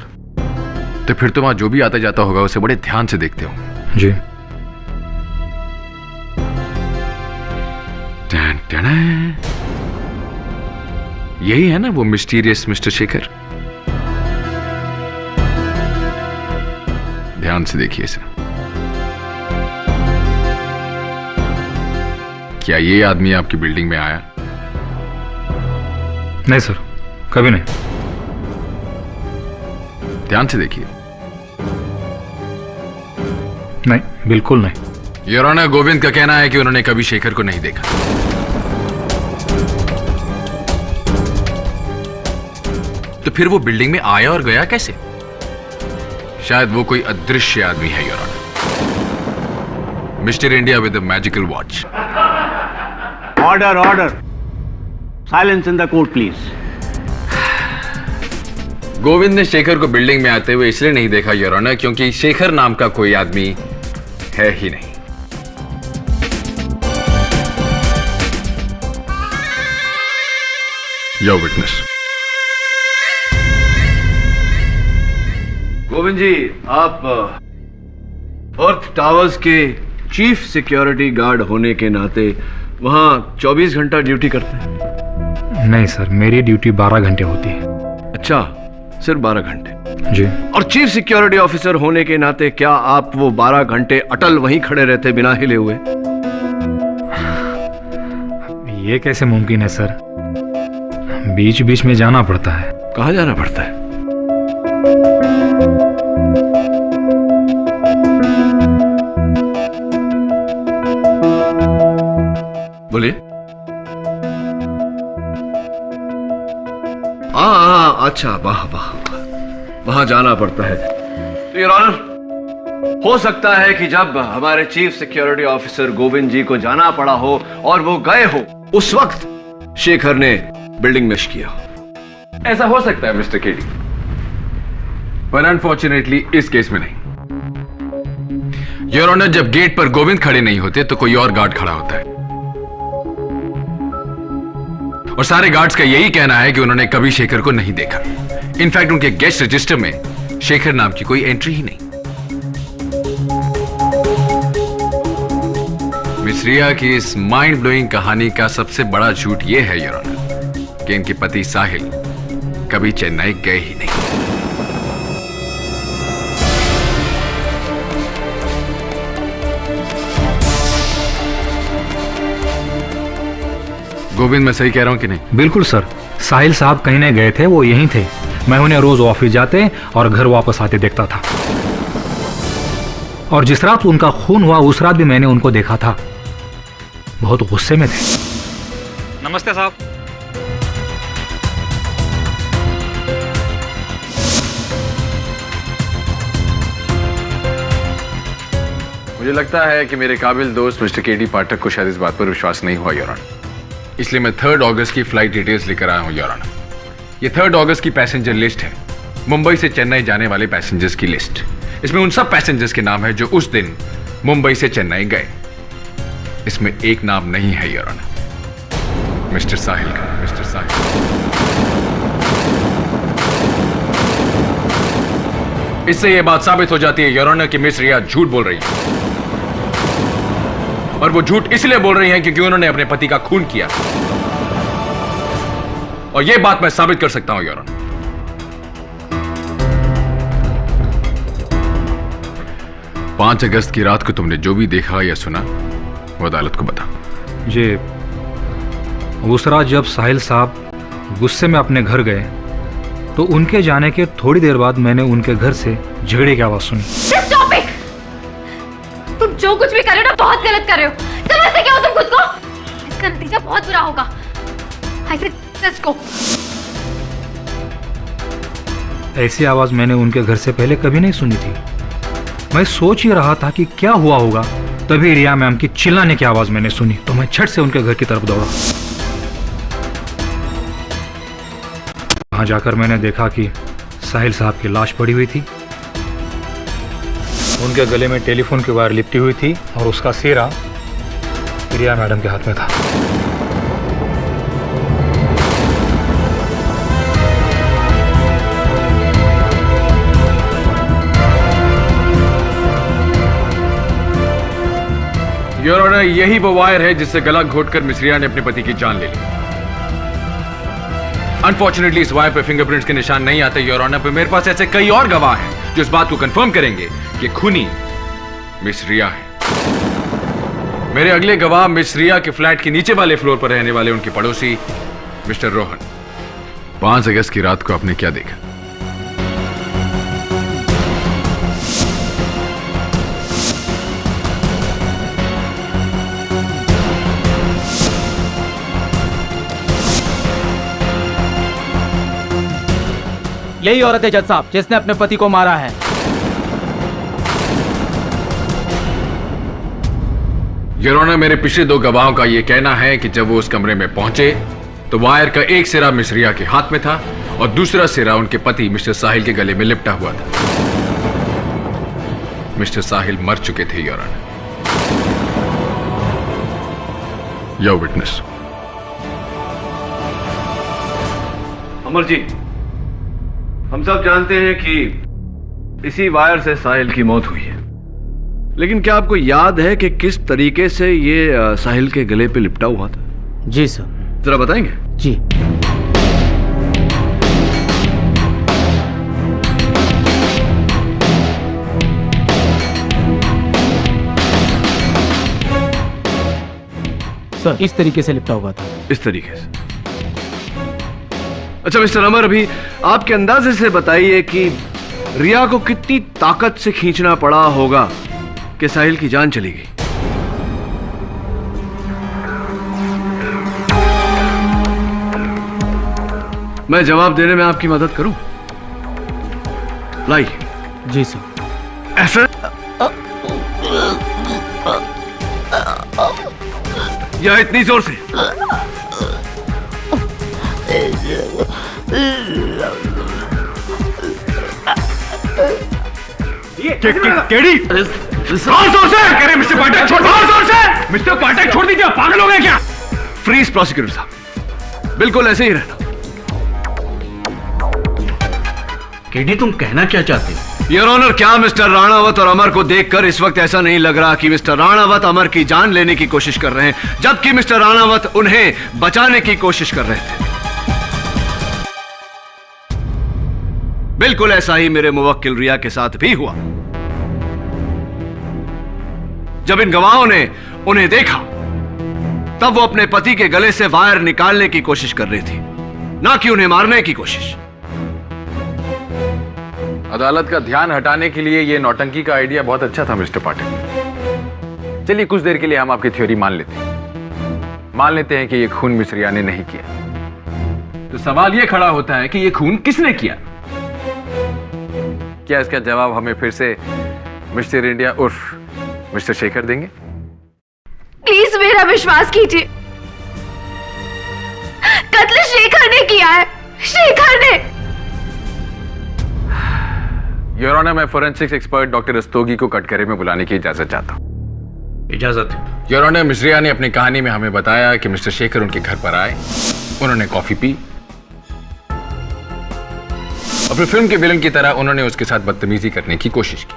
तो फिर तुम आज जो भी आता जाता होगा उसे बड़े ध्यान से देखते हो? जी। यही है ना वो मिस्टीरियस मिस्टर शेखर? ध्यान से देखिए इसे। क्या ये आदमी आपकी बिल्डिंग में आया? नहीं सर, कभी नहीं। ध्यान से देखिए। नहीं, बिल्कुल नहीं। योर ऑनर, गोविंद का कहना है कि उन्होंने कभी शेखर को नहीं देखा। तो फिर वो बिल्डिंग में आया और गया कैसे? शायद वो कोई अदृश्य आदमी है your honour, mister India with the magical watch. Order order, silence in the court please. Govind ने शेखर को बिल्डिंग में आते हुए इसलिए नहीं देखा योर ऑनर क्योंकि शेखर नाम का कोई आदमी है ही नहीं। Your witness. गोविंद जी, आप अर्थ टावर्स के चीफ सिक्योरिटी गार्ड होने के नाते वहां 24 घंटा ड्यूटी करते हैं? नहीं सर, मेरी ड्यूटी 12 घंटे होती है। अच्छा, सिर्फ 12 घंटे? जी। और चीफ सिक्योरिटी ऑफिसर होने के नाते क्या आप वो 12 घंटे अटल वहीं खड़े रहते बिना हिले हुए? ये कैसे मुमकिन है सर, बीच बीच में जाना पड़ता है। कहाँ जाना पड़ता है? बोलिए। अच्छा, वाह वाह, वहां जाना पड़ता है। तो योर ऑनर, हो सकता है कि जब हमारे चीफ सिक्योरिटी ऑफिसर गोविंद जी को जाना पड़ा हो और वो गए हो, उस वक्त शेखर ने बिल्डिंग में किया हो। ऐसा हो सकता है मिस्टर केडी, पर अनफॉर्चुनेटली इस केस में नहीं। योर ऑनर, जब गेट पर गोविंद खड़े नहीं होते तो कोई और गार्ड खड़ा होता है, और सारे गार्ड्स का यही कहना है कि उन्होंने कभी शेखर को नहीं देखा। इनफैक्ट उनके गेस्ट रजिस्टर में शेखर नाम की कोई एंट्री ही नहीं। मिस रिया की इस माइंड ब्लोइंग कहानी का सबसे बड़ा झूठ यह है योर ऑनर कि इनके पति साहिल कभी चेन्नई गए ही नहीं। गोविंद, मैं सही कह रहा हूं कि नहीं? बिल्कुल सर, साहिल साहब कहीं नहीं गए थे, वो यहीं थे। मैं उन्हें रोज ऑफिस जाते और घर वापस आते देखता था, और जिस रात उनका खून हुआ उस रात भी मैंने उनको देखा था। बहुत गुस्से में थे। नमस्ते साहब। मुझे लगता है कि मेरे काबिल दोस्त मिस्टर केडी पाठक को शायद इस बात पर विश्वास नहीं हुआ योर ऑनर, इसलिए मैं 3 अगस्त की फ्लाइट डिटेल्स लेकर आया हूं योर ऑनर। ये 3 अगस्त की पैसेंजर लिस्ट है, मुंबई से चेन्नई जाने वाले पैसेंजर्स की लिस्ट। इसमें उन सब पैसेंजर्स के नाम है जो उस दिन मुंबई से चेन्नई गए। इसमें एक नाम नहीं है योर ऑनर, मिस्टर साहिल का। मिस्टर साहिल। इससे यह बात साबित हो जाती है योर ऑनर कि मिस रिया झूठ बोल रही है, और वो झूठ इसलिए बोल रही हैं क्योंकि उन्होंने अपने पति का खून किया, और यह बात मैं साबित कर सकता हूं योर ऑनर। 5 अगस्त की रात को तुमने जो भी देखा या सुना वो अदालत को बता। जी, उस रात जब साहिल साहब गुस्से में अपने घर गए तो उनके जाने के थोड़ी देर बाद मैंने उनके घर से झगड़े की आवाज सुनी। Stop it! तुम जो कुछ भी कर रहे हो ना बहुत गलत कर रहे हो। समझते क्या हो तुम खुद को? इसका बेटा बहुत बुरा होगा। I said, let's go. ऐसी आवाज मैंने उनके घर से पहले कभी नहीं सुनी थी। मैं सोच ही रहा था कि क्या हुआ होगा, तभी रिया मैम की चिल्लाने की आवाज मैंने सुनी, तो मैं झट से उनके घर की तरफ दौड़ा। वहां जाकर मैंने देखा कि साहिल साहब की लाश पड़ी हुई थी। उनके गले में टेलीफोन की वायर लिपटी हुई थी और उसका सिरा रिया मैडम के हाथ में था। योर ऑनर, यही वो वायर है जिससे गला घोटकर मिस रिया ने अपने पति की जान ले ली। अनफॉर्चुनेटली इस वायर पे फिंगरप्रिंट्स के निशान नहीं आते योर ऑनर, पर मेरे पास ऐसे कई और गवाह हैं जो इस बात को कंफर्म करेंगे कि खूनी मिस रिया है। मेरे अगले गवाह मिस रिया के फ्लैट के नीचे वाले फ्लोर पर रहने वाले उनके पड़ोसी मिस्टर रोहन। 5 अगस्त की रात को आपने क्या देखा? यही औरत है जज साहब जिसने अपने पति को मारा है। योर ऑनर, मेरे पिछले 2 गवाहों का यह कहना है कि जब वो उस कमरे में पहुंचे तो वायर का एक सिरा मिस रिया के हाथ में था और दूसरा सिरा उनके पति मिस्टर साहिल के गले में लिपटा हुआ था। मिस्टर साहिल मर चुके थे your honour. Your witness. Amar ji, हम सब जानते हैं कि इसी वायर से साहिल की मौत हुई है, लेकिन क्या आपको याद है कि किस तरीके से ये साहिल के गले पे लिपटा हुआ था? जी सर। जरा बताएंगे? जी। सर, इस तरीके से लिपटा हुआ था। इस तरीके से? अच्छा मिस्टर अमर, अभी आपके अंदाजे से बताइए कि रिया को कितनी ताकत से खींचना पड़ा होगा कि साहिल की जान चली गई। मैं जवाब देने में आपकी मदद करूं? लाइए। जी सर। ऐसा या इतनी जोर से? केडी जोर से करे मिस्टर पाठक, छोड़ जोर से। मिस्टर पाठक छोड़ दीजिए, पागल हो गए क्या? फ्रीज प्रोसिक्यूटर साहब, बिल्कुल ऐसे ही रहना। केडी, तुम कहना क्या चाहते हो? योर ऑनर, क्या मिस्टर राणावत और अमर को देखकर इस वक्त ऐसा नहीं लग रहा कि मिस्टर राणावत अमर की जान लेने की कोशिश कर रहे हैं, जबकि मिस्टर राणावत उन्हें बचाने की कोशिश कर रहे थे? बिल्कुल ऐसा ही मेरे मुवक्किल रिया के साथ भी हुआ। जब इन गवाहों ने उन्हें देखा तब वो अपने पति के गले से वायर निकालने की कोशिश कर रही थी, ना कि उन्हें मारने की कोशिश। अदालत का ध्यान हटाने के लिए यह नौटंकी का आइडिया बहुत अच्छा था मिस्टर पाठक। चलिए कुछ देर के लिए हम आपकी थ्योरी मान लेते हैं कि यह खून मिस रिया ने नहीं किया। तो सवाल यह खड़ा होता है कि यह खून किसने किया? क्या इसका जवाब हमें फिर से मिस्टर इंडिया उर्फ मिस्टर शेखर देंगे? प्लीज मेरा विश्वास कीजिए, कत्ल शेखर ने किया है, शेखर ने। योर ऑनर, मैं फोरेंसिक्स एक्सपर्ट डॉक्टर रस्तोगी को कटघरे में बुलाने की इजाजत चाहता हूं। इजाजत? योर ऑनर, मिस रिया ने अपनी कहानी में हमें बताया कि मिस्टर शेखर उनके घर पर आए, उन्होंने कॉफी पी और फिर फिल्म के विलन की तरह उन्होंने उसके साथ बदतमीजी करने की कोशिश की।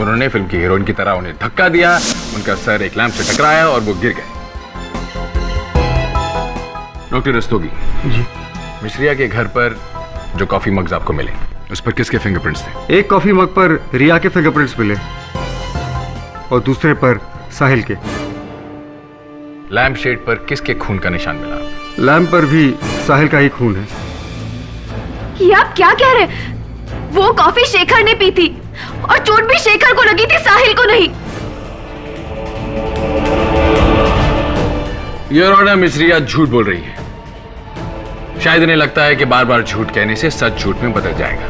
उन्होंने फिल्म की हीरोइन की तरह उन्हें धक्का दिया, उनका सर एक लैंप से टकराया और वो गिर गए। डॉक्टर रस्तोगी जी, मिस रिया के घर पर जो कॉफी मग्स आपको मिले उस पर किसके फिंगरप्रिंट्स थे? एक कॉफी मग पर रिया के फिंगरप्रिंट्स मिले और दूसरे पर साहिल के। लैंप शेड पर किसके खून का निशान मिला? लैंप पर भी साहिल का ही खून है। ये आप क्या कह रहे? वो कॉफी शेखर ने पी थी और चोट भी शेखर को लगी थी, साहिल को नहीं। योर ऑनर, मिस रिया झूठ बोल रही है। शायद इन्हें लगता है कि बार बार झूठ कहने से सच झूठ में बदल जाएगा,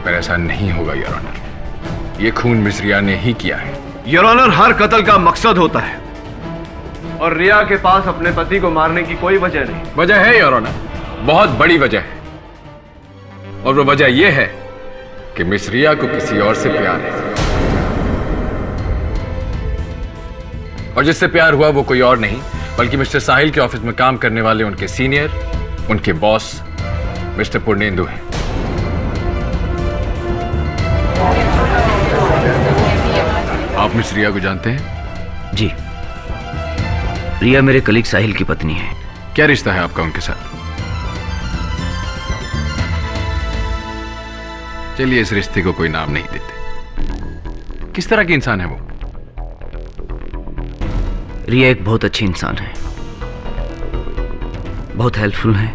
पर ऐसा नहीं होगा योर ऑनर। ये खून मिस रिया ने ही किया है। योर ऑनर, हर कत्ल का मकसद होता है और रिया के पास अपने पति को मारने की कोई वजह नहीं। वजह है योर ऑनर, बहुत बड़ी वजह है, और वो वजह यह है कि मिस रिया को किसी और से प्यार है, और जिससे प्यार हुआ वो कोई और नहीं बल्कि मिस्टर साहिल के ऑफिस में काम करने वाले उनके सीनियर, उनके बॉस मिस्टर पूर्णेंदु हैं। आप मिस रिया को जानते हैं? जी, रिया मेरे कलीग साहिल की पत्नी है। क्या रिश्ता है आपका उनके साथ? चलिए इस रिश्ते को कोई नाम नहीं देते। किस तरह की इंसान है वो? रिया एक बहुत अच्छी इंसान है, बहुत हेल्पफुल है,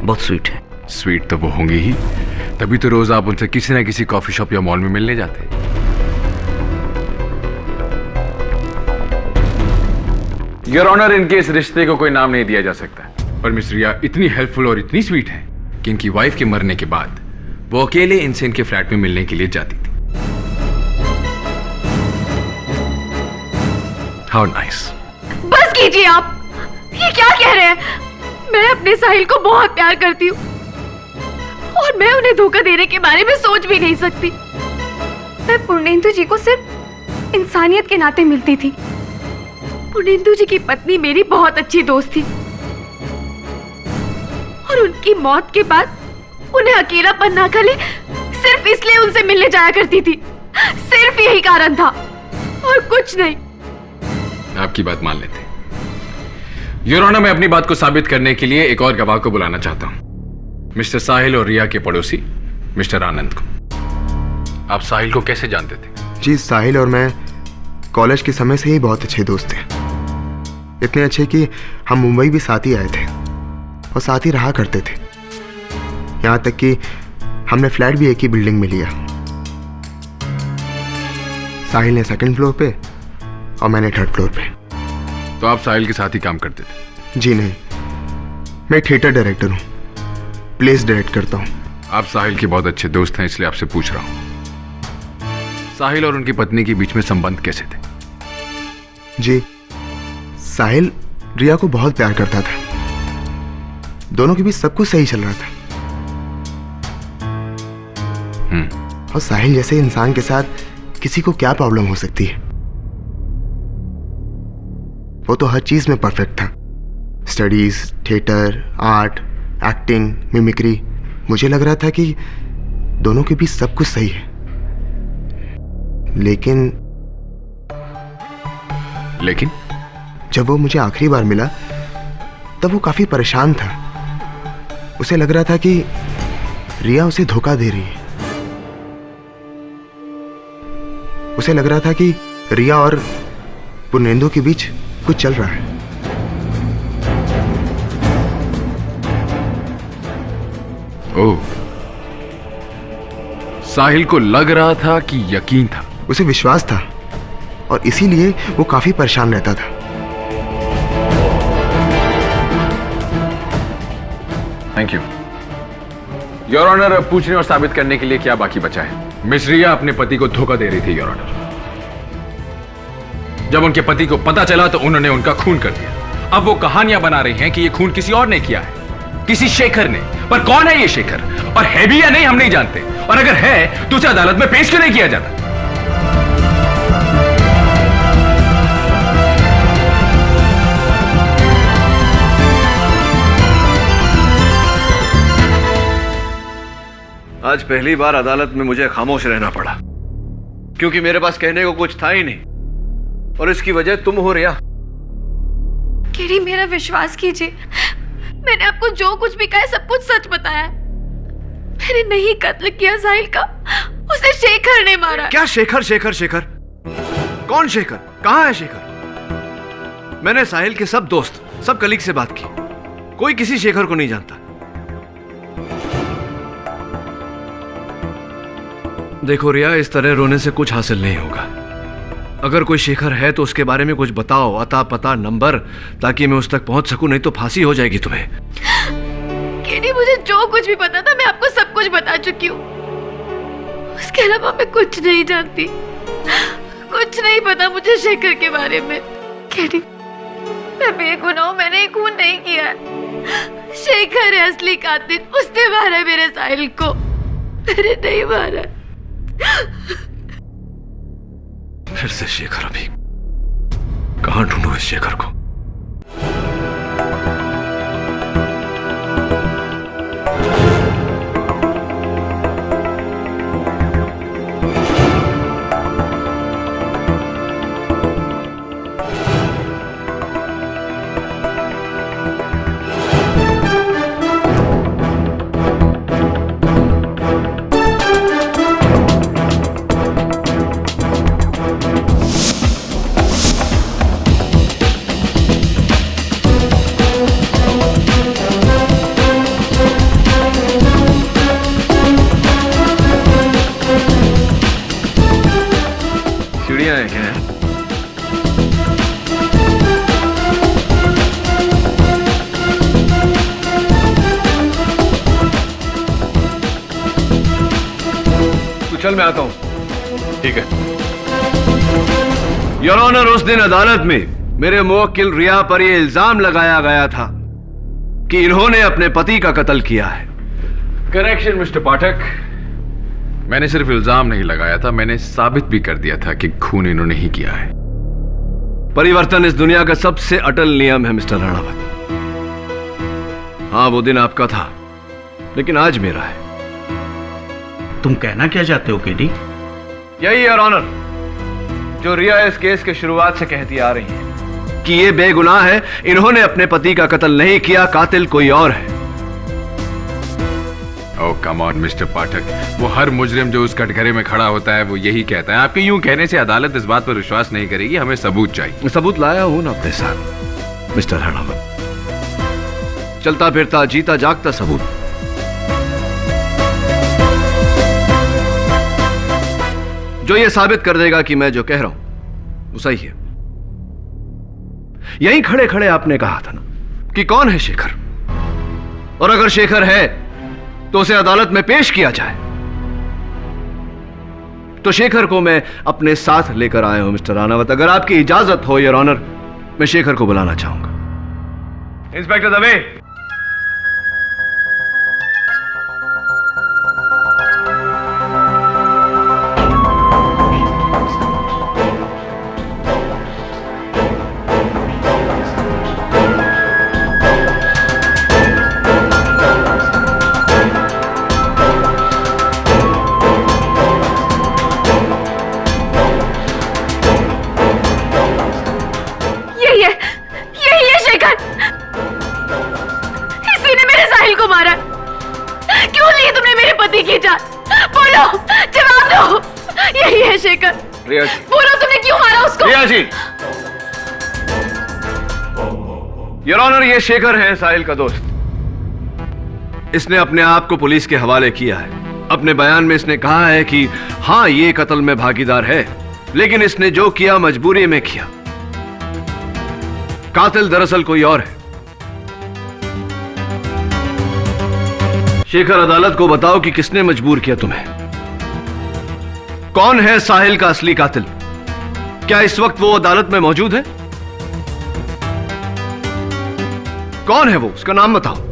बहुत स्वीट है। स्वीट तो वो होंगी ही, तभी तो रोज आप उनसे किसी ना किसी कॉफी शॉप या मॉल में मिलने जाते। योर ऑनर, इनके इस रिश्ते को कोई नाम नहीं दिया जा सकता, पर मिस रिया इतनी हेल्पफुल और इतनी स्वीट है कि इनकी वाइफ के मरने के बाद वो अकेले इनसे इनके फ्लैट में मिलने के लिए जाती थी। How nice. बस कीजिए आप, ये क्या कह रहे हैं? मैं अपने साहिल को बहुत प्यार करती हूँ और मैं उन्हें धोखा देने के बारे में सोच भी नहीं सकती। मैं पूर्णेंदु जी को सिर्फ इंसानियत के नाते मिलती थी। पूर्णेंदु जी की पत्नी मेरी बहुत अच्छी दोस्त थी और उनकी मौत के बाद उन्हें अकेलापन ना खले सिर्फ इसलिए उनसे मिलने जाया करती थी। सिर्फ यही कारण था और कुछ नहीं। आपकी बात मान लेते हैं। योर ऑनर, मैं अपनी बात को साबित करने के लिए एक और गवाह को बुलाना चाहता हूं, मिस्टर साहिल और रिया के पड़ोसी मिस्टर आनंद को। आप साहिल को कैसे जानते थे? जी, साहिल और मैं कॉलेज के समय से ही बहुत अच्छे दोस्त थे। इतने अच्छे कि हम मुंबई भी साथ ही आए थे और साथ ही रहा करते थे। यहाँ तक कि हमने फ्लैट भी एक ही बिल्डिंग में लिया। साहिल ने सेकंड फ्लोर पे और मैंने थर्ड फ्लोर पे। तो आप साहिल के साथ ही काम करते थे? जी नहीं, मैं थिएटर डायरेक्टर हूँ, प्लेस डायरेक्ट करता हूँ। आप साहिल के बहुत अच्छे दोस्त हैं, इसलिए आपसे पूछ रहा हूँ, साहिल और उनकी पत्नी के बीच में संबंध कैसे थे? जी, साहिल रिया को बहुत प्यार करता था। दोनों के बीच सब कुछ सही चल रहा था। और साहिल जैसे इंसान के साथ किसी को क्या प्रॉब्लम हो सकती है? वो तो हर चीज में परफेक्ट था। Studies, theatre, art, acting, mimicry. मुझे लग रहा था कि दोनों के बीच सब कुछ सही है। लेकिन जब वो मुझे आखिरी बार मिला तब वो काफी परेशान था। उसे लग रहा था कि रिया उसे धोखा दे रही है। उसे लग रहा था कि रिया और पूर्णेंदु के बीच कुछ चल रहा है। ओह, साहिल को लग रहा था कि यकीन था। उसे विश्वास था और इसीलिए वो काफी परेशान रहता था। Thank you your honour. पूछने और साबित करने के लिए क्या बाकी बचा है? मिस रिया अपने पति को धोखा दे रही थी योर ऑनर। जब उनके पति को पता चला तो उन्होंने उनका खून कर दिया। अब वो कहानियां बना रही हैं कि ये खून किसी और ने किया है, किसी शेखर ने। पर कौन है ये शेखर, और है भी या नहीं हम नहीं जानते, और अगर है तो उसे अदालत में पेश क्यों नहीं किया जाता? आज पहली बार अदालत में मुझे खामोश रहना पड़ा, क्योंकि मेरे पास कहने को कुछ था ही नहीं, और इसकी वजह तुम हो रिया। केरी, मेरा विश्वास कीजिए, मैंने आपको जो कुछ भी कहा है सब कुछ सच बताया। मैंने नहीं कत्ल किया साहिल का, उसे शेखर ने मारा। क्या शेखर? शेखर शेखर कौन शेखर? कहां है शेखर? मैंने साहिल के सब दोस्त, सब कलीग से बात की, कोई किसी शेखर को नहीं जानता। देखो रिया, इस तरह रोने से कुछ हासिल नहीं होगा। अगर कोई शेखर है तो उसके बारे में कुछ बताओ, अता पता नंबर, ताकि मैं उस तक पहुंच सकूं, नहीं तो फांसी हो जाएगी तुम्हें। केडी, मुझे जो कुछ भी पता था मैं आपको सब कुछ बता चुकी हूँ। उसके अलावा मैं कुछ नहीं जानती, कुछ नहीं पता मुझे शेखर के बारे में। केडी, मैं बेगुनाह हूं, मैंने खून नहीं किया। शेखर है असली कातिल, उसने मारा मेरे साहिल को, मैंने नहीं मारा। फिर से शेखर, अभी कहां ढूंढूं इस शेखर को? सीढ़ियां हैं क्या? तू चल, मैं आता हूं। ठीक है। योर ऑनर, उस दिन अदालत में मेरे मुवक्किल रिया पर यह इल्जाम लगाया गया था कि इन्होंने अपने पति का कत्ल किया है। करेक्शन मिस्टर पाठक, मैंने सिर्फ इल्जाम नहीं लगाया था, मैंने साबित भी कर दिया था कि खून इन्होंने ही किया है। परिवर्तन इस दुनिया का सबसे अटल नियम है मिस्टर राणावत। हाँ, वो दिन आपका था, लेकिन आज मेरा है। तुम कहना क्या चाहते हो केडी? यही योर ऑनर जो रिया इस केस के शुरुआत से कहती आ रही है कि ये बेगुनाह है, इन्होंने अपने पति का कत्ल नहीं किया, कातिल कोई और है। ओह कम ऑन मिस्टर पाठक, वो हर मुजरिम जो उस कटघरे में खड़ा होता है वो यही कहता है। आपके यूं कहने से अदालत इस बात पर विश्वास नहीं करेगी, हमें सबूत चाहिए। सबूत लाया हूं ना अपने साथ मिस्टर राणावत, चलता फिरता जीता जागता सबूत। जो ये साबित कर देगा कि मैं जो कह रहा हूं वो सही है। यहीं खड़े खड़े आपने कहा था ना कि कौन है शेखर, और अगर शेखर है तो उसे अदालत में पेश किया जाए। तो शेखर को मैं अपने साथ लेकर आया हूं मिस्टर राणावत। अगर आपकी इजाजत हो योर ऑनर, मैं शेखर को बुलाना चाहूंगा। इंस्पेक्टर दवे। यही है शेखर, इसी ने मेरे साहिल को मारा। क्यों ली तुमने मेरे पति की जान? बोलो, जवाब दो। यही है शेखर। रिया जी, बोलो तुमने क्यों मारा उसको? रिया जी, योर ऑनर, ये शेखर है साहिल का दोस्त। इसने अपने आप को पुलिस के हवाले किया है। अपने बयान में इसने कहा है कि हां, ये कत्ल में भागीदार है, लेकिन इसने जो किया मजबूरी में किया। कातिल दरअसल कोई और है। शेखर, अदालत को बताओ कि किसने मजबूर किया तुम्हें। कौन है साहिल का असली कातिल? क्या इस वक्त वो अदालत में मौजूद है? कौन है वो, उसका नाम बताओ।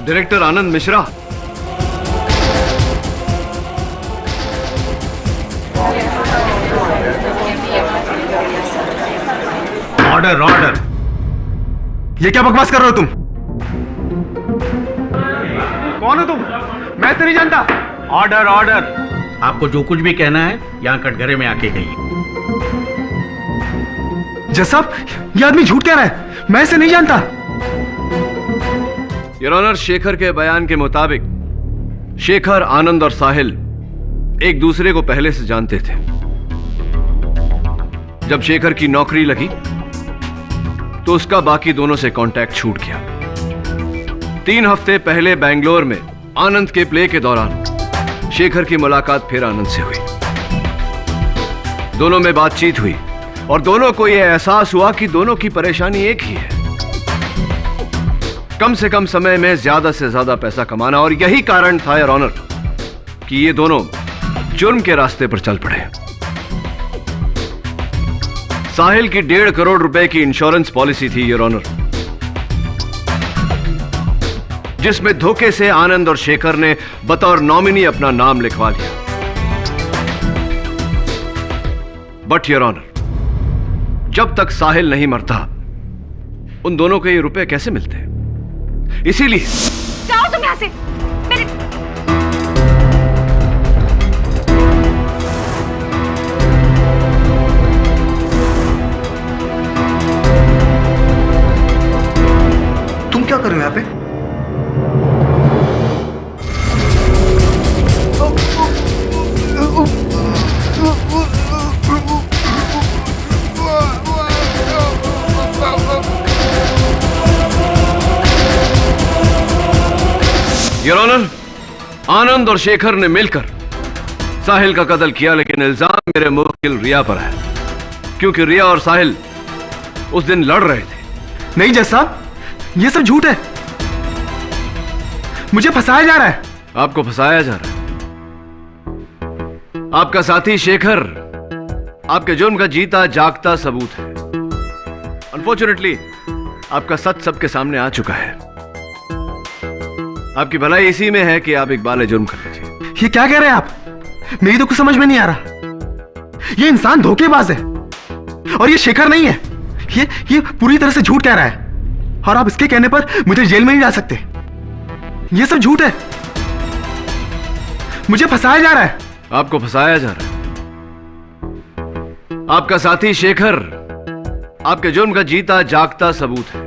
डायरेक्टर आनंद मिश्रा। ऑर्डर ऑर्डर, ये क्या बकवास कर रहे हो तुम? मैं ऐसे नहीं जानता। ऑर्डर ऑर्डर, आपको जो कुछ भी कहना है यहाँ कटघरे में आके कहिए। जज साहब, ये आदमी झूठ कह रहा है, मैं इसे नहीं जानता। योर ऑनर, शेखर के बयान के मुताबिक शेखर, आनंद और साहिल एक दूसरे को पहले से जानते थे। जब शेखर की नौकरी लगी तो उसका बाकी दोनों से कांटेक्ट छूट गया। 3 हफ्ते पहले बेंगलोर में आनंद के प्ले के दौरान शेखर की मुलाकात फिर आनंद से हुई। दोनों में बातचीत हुई और दोनों को यह एहसास हुआ कि दोनों की परेशानी एक ही है, कम से कम समय में ज्यादा से ज्यादा पैसा कमाना। और यही कारण था योर ऑनर कि ये दोनों जुर्म के रास्ते पर चल पड़े। साहिल की 1.5 करोड़ रुपए की इंश्योरेंस पॉलिसी थी योर ऑनर, जिसमें धोखे से आनंद और शेखर ने बतौर नॉमिनी अपना नाम लिखवा लिया। बट योर ऑनर, जब तक साहिल नहीं मरता उन दोनों को ये रुपए कैसे मिलते? इसीलिए जाओ तुम यहां से। मेरे तुम क्या कर रहे हो यहाँ पे? योर ऑनर, आनंद और शेखर ने मिलकर साहिल का कत्ल किया, लेकिन इल्जाम मेरे मुवक्किल रिया पर है, क्योंकि रिया और साहिल उस दिन लड़ रहे थे। नहीं जज साहब, ये सब झूठ है, मुझे फंसाया जा रहा है। आपको फंसाया जा रहा है? आपका साथी शेखर आपके जुर्म का जीता जागता सबूत है। अनफॉर्चुनेटली आपका सच सबके सामने आ चुका है। आपकी भलाई इसी में है कि आप इकबाल जुर्म कर लीजिए। ये क्या कह रहे हैं आप? मेरी तो कुछ समझ में नहीं आ रहा। ये इंसान धोखेबाज है और ये शेखर नहीं है। ये पूरी तरह से झूठ कह रहा है और आप इसके कहने पर मुझे जेल में नहीं जा सकते। ये सब झूठ है, मुझे फंसाया जा रहा है। आपको फंसाया जा रहा है? आपका साथी शेखर आपके जुर्म का जीता जागता सबूत है।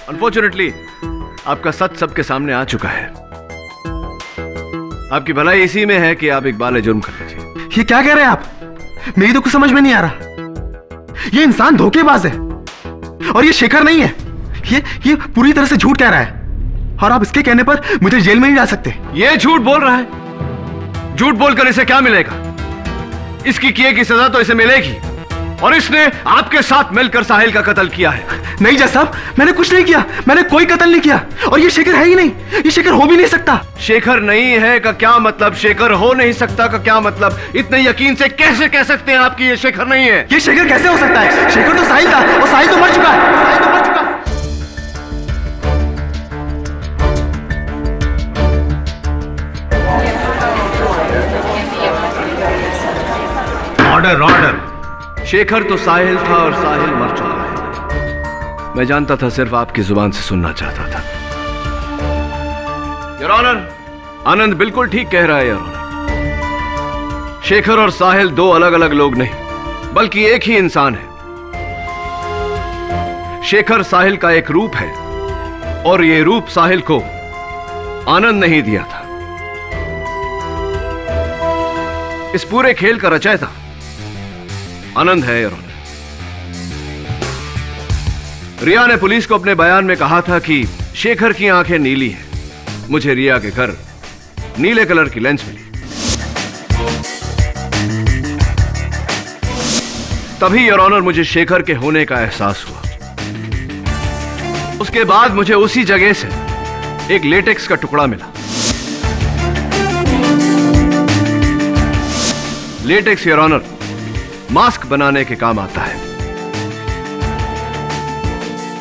अनफॉर्चुनेटली आपका सच सबके सामने आ चुका है। आपकी भलाई इसी में है कि आप इकबाल जुर्म कर लीजिए। ये क्या कह रहे हैं आप? मेरी तो कुछ समझ में नहीं आ रहा। ये इंसान धोखेबाज है और ये शेखर नहीं है। ये पूरी तरह से झूठ कह रहा है और आप इसके कहने पर मुझे जेल में नहीं जा सकते। ये झूठ बोल रहा है। झूठ बोलकर इसे क्या मिलेगा? इसकी किए की सजा तो इसे मिलेगी, और इसने आपके साथ मिलकर साहिल का कत्ल किया है। नहीं जज साहब, मैंने कुछ नहीं किया, मैंने कोई कत्ल नहीं किया और ये शेखर है ही नहीं। ये शेखर हो भी नहीं सकता। शेखर नहीं है का क्या मतलब? शेखर हो नहीं सकता का क्या मतलब? इतने यकीन से कैसे कह सकते हैं आपकी ये शेखर नहीं है? ये शेखर कैसे हो सकता है? शेखर तो साहिल था और साहिल तो मर चुका है। Order order. शेखर तो साहिल था और साहिल मर चुका है। मैं जानता था, सिर्फ आपकी जुबान से सुनना चाहता था। योर ऑनर, आनंद बिल्कुल ठीक कह रहा है योर ऑनर। शेखर और साहिल 2 अलग अलग लोग नहीं, बल्कि एक ही इंसान है। शेखर साहिल का एक रूप है और यह रूप साहिल को आनंद नहीं दिया था। इस पूरे खेल का रचयिता आनंद है योर ऑनर। रिया ने पुलिस को अपने बयान में कहा था कि शेखर की आंखें नीली हैं। मुझे रिया के घर नीले कलर की लेंस मिली। तभी योर ऑनर मुझे शेखर के होने का एहसास हुआ। उसके बाद मुझे उसी जगह से एक लेटेक्स का टुकड़ा मिला। लेटेक्स योर ऑनर मास्क बनाने के काम आता है।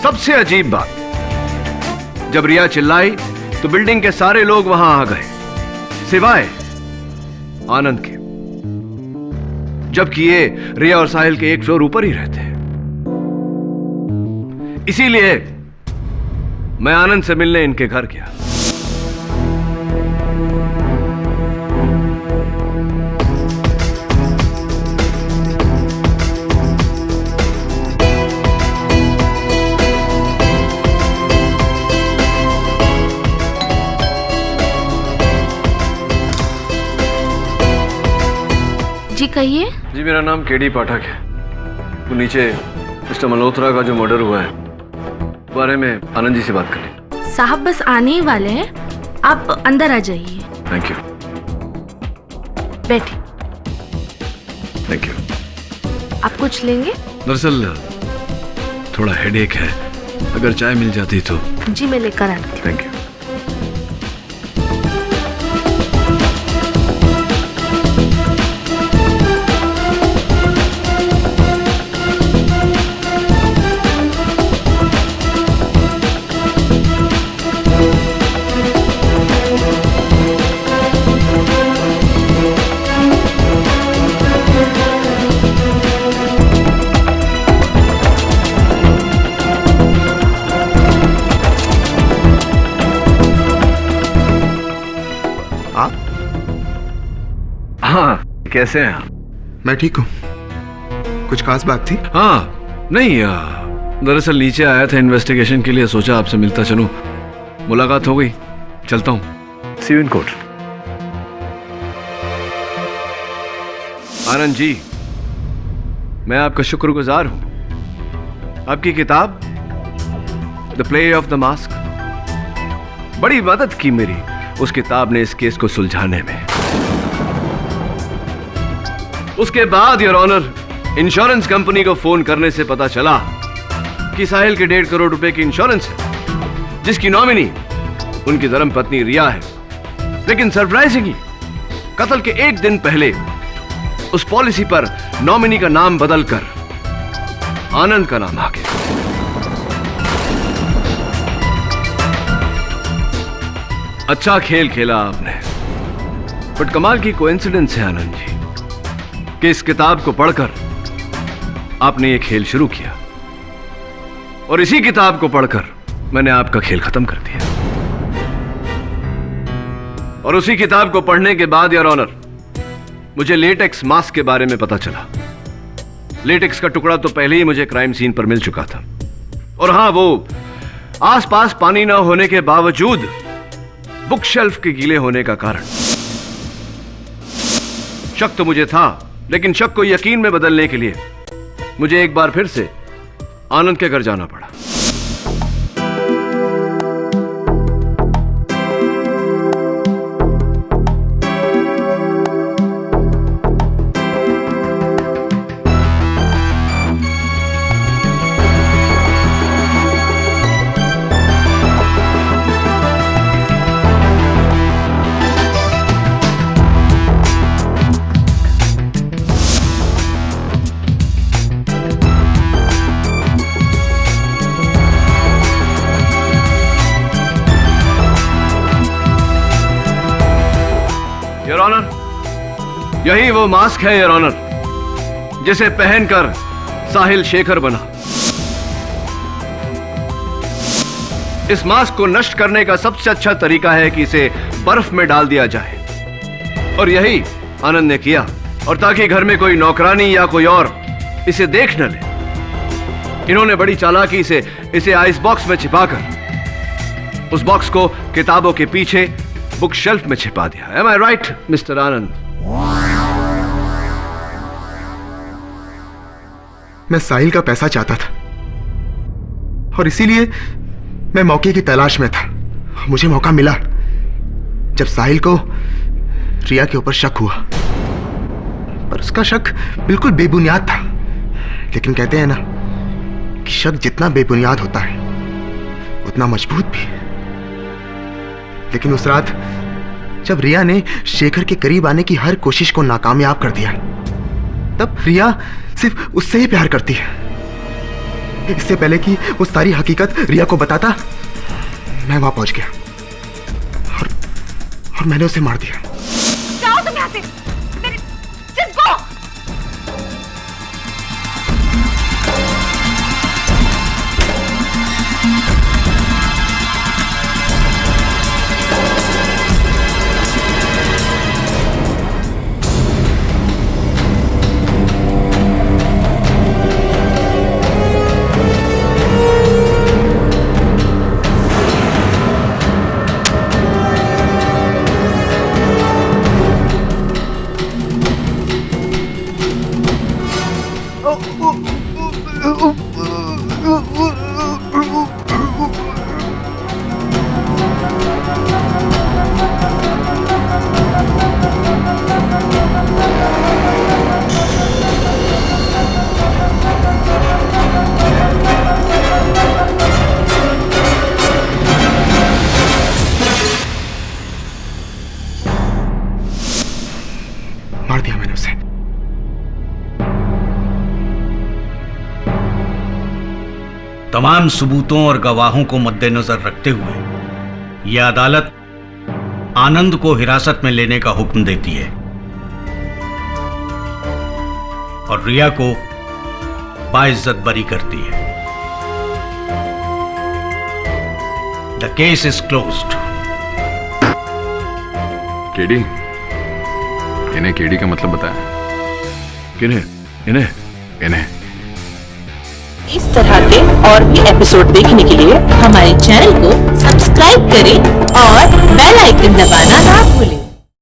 सबसे अजीब बात, जब रिया चिल्लाई तो बिल्डिंग के सारे लोग वहां आ गए, सिवाय आनंद के, जबकि ये रिया और साहिल के 1 फ्लोर ऊपर ही रहते हैं। इसीलिए मैं आनंद से मिलने इनके घर गया। कहिए। जी मेरा नाम केडी पाठक है। वो नीचे मिस्टर मल्होत्रा का जो मर्डर हुआ है बारे में आनंद जी से बात करें। साहब बस आने ही वाले हैं, आप अंदर आ जाइए। Thank you. बैठिए। Thank you. आप कुछ लेंगे? दरअसल थोड़ा हेडेक है, अगर चाय मिल जाती तो। जी मैं लेकर आती हूँ। Thank you. हाँ, कैसे हैं आप? मैं ठीक हूँ। कुछ खास बात थी? हाँ, नहीं दरअसल नीचे आया था इन्वेस्टिगेशन के लिए, सोचा आपसे मिलता चलूं। मुलाकात हो गई, चलता हूँ। सी you in court. Anand ji, मैं आपका शुक्रगुजार हूं। आपकी किताब the play of the mask बड़ी मदद की मेरी। उस किताब ने इस केस को सुलझाने में। उसके बाद योर ऑनर इंश्योरेंस कंपनी को फोन करने से पता चला कि साहिल के 1.5 करोड़ रुपए की इंश्योरेंस है, जिसकी नॉमिनी उनकी धर्मपत्नी रिया है। लेकिन सरप्राइजिंगली कत्ल के 1 दिन पहले उस पॉलिसी पर नॉमिनी का नाम बदलकर आनंद का नाम आ गया। अच्छा खेल खेला आपने, बट कमाल की कोइंसिडेंस है आनंद जी कि इस किताब को पढ़कर आपने ये खेल शुरू किया और इसी किताब को पढ़कर मैंने आपका खेल खत्म कर दिया। और उसी किताब को पढ़ने के बाद योर ऑनर मुझे लेटेक्स मास्क के बारे में पता चला। लेटेक्स का टुकड़ा तो पहले ही मुझे क्राइम सीन पर मिल चुका था, और हां, वो आसपास पानी ना होने के बावजूद बुक शेल्फ के गीले होने का कारण। शक तो मुझे था, लेकिन शक को यकीन में बदलने के लिए मुझे एक बार फिर से आनंद के घर जाना पड़ा। योर ऑनर, यही वो मास्क है योर ऑनर, जिसे पहनकर साहिल शेखर बना। इस मास्क को नष्ट करने का सबसे अच्छा तरीका है कि इसे बर्फ में डाल दिया जाए, और यही आनंद ने किया। और ताकि घर में कोई नौकरानी या कोई और इसे देख न ले, इन्होंने बड़ी चालाकी से इसे आइस बॉक्स में छिपाकर उस बॉक्स को किताबों के पीछे बुक शेल्फ में छिपा दिया। Am I right, मिस्टर आनंद? मैं साहिल का पैसा चाहता था और इसीलिए मैं मौके की तलाश में था। मुझे मौका मिला जब साहिल को रिया के ऊपर शक हुआ, पर उसका शक बिल्कुल बेबुनियाद था। लेकिन कहते हैं ना कि शक जितना बेबुनियाद होता है उतना मजबूत भी। लेकिन उस रात जब रिया ने शेखर के करीब आने की हर कोशिश को नाकामयाब कर दिया, तब रिया सिर्फ उससे ही प्यार करती है। इससे पहले कि वो सारी हकीकत रिया को बताता, मैं वहां पहुंच गया और मैंने उसे मार दिया। जाओ तुम यहाँ से, मेरी जिसको तमाम सबूतों और गवाहों को मद्देनजर रखते हुए यह अदालत आनंद को हिरासत में लेने का हुक्म देती है और रिया को बाइज्जत बरी करती है। The case is closed. KD, इन्हें केडी का मतलब बताया। किन्हें? इन्हें? इन्हें। इस तरह के और भी एपिसोड देखने के लिए हमारे चैनल को सब्सक्राइब करें और बेल आइकन दबाना ना भूलें।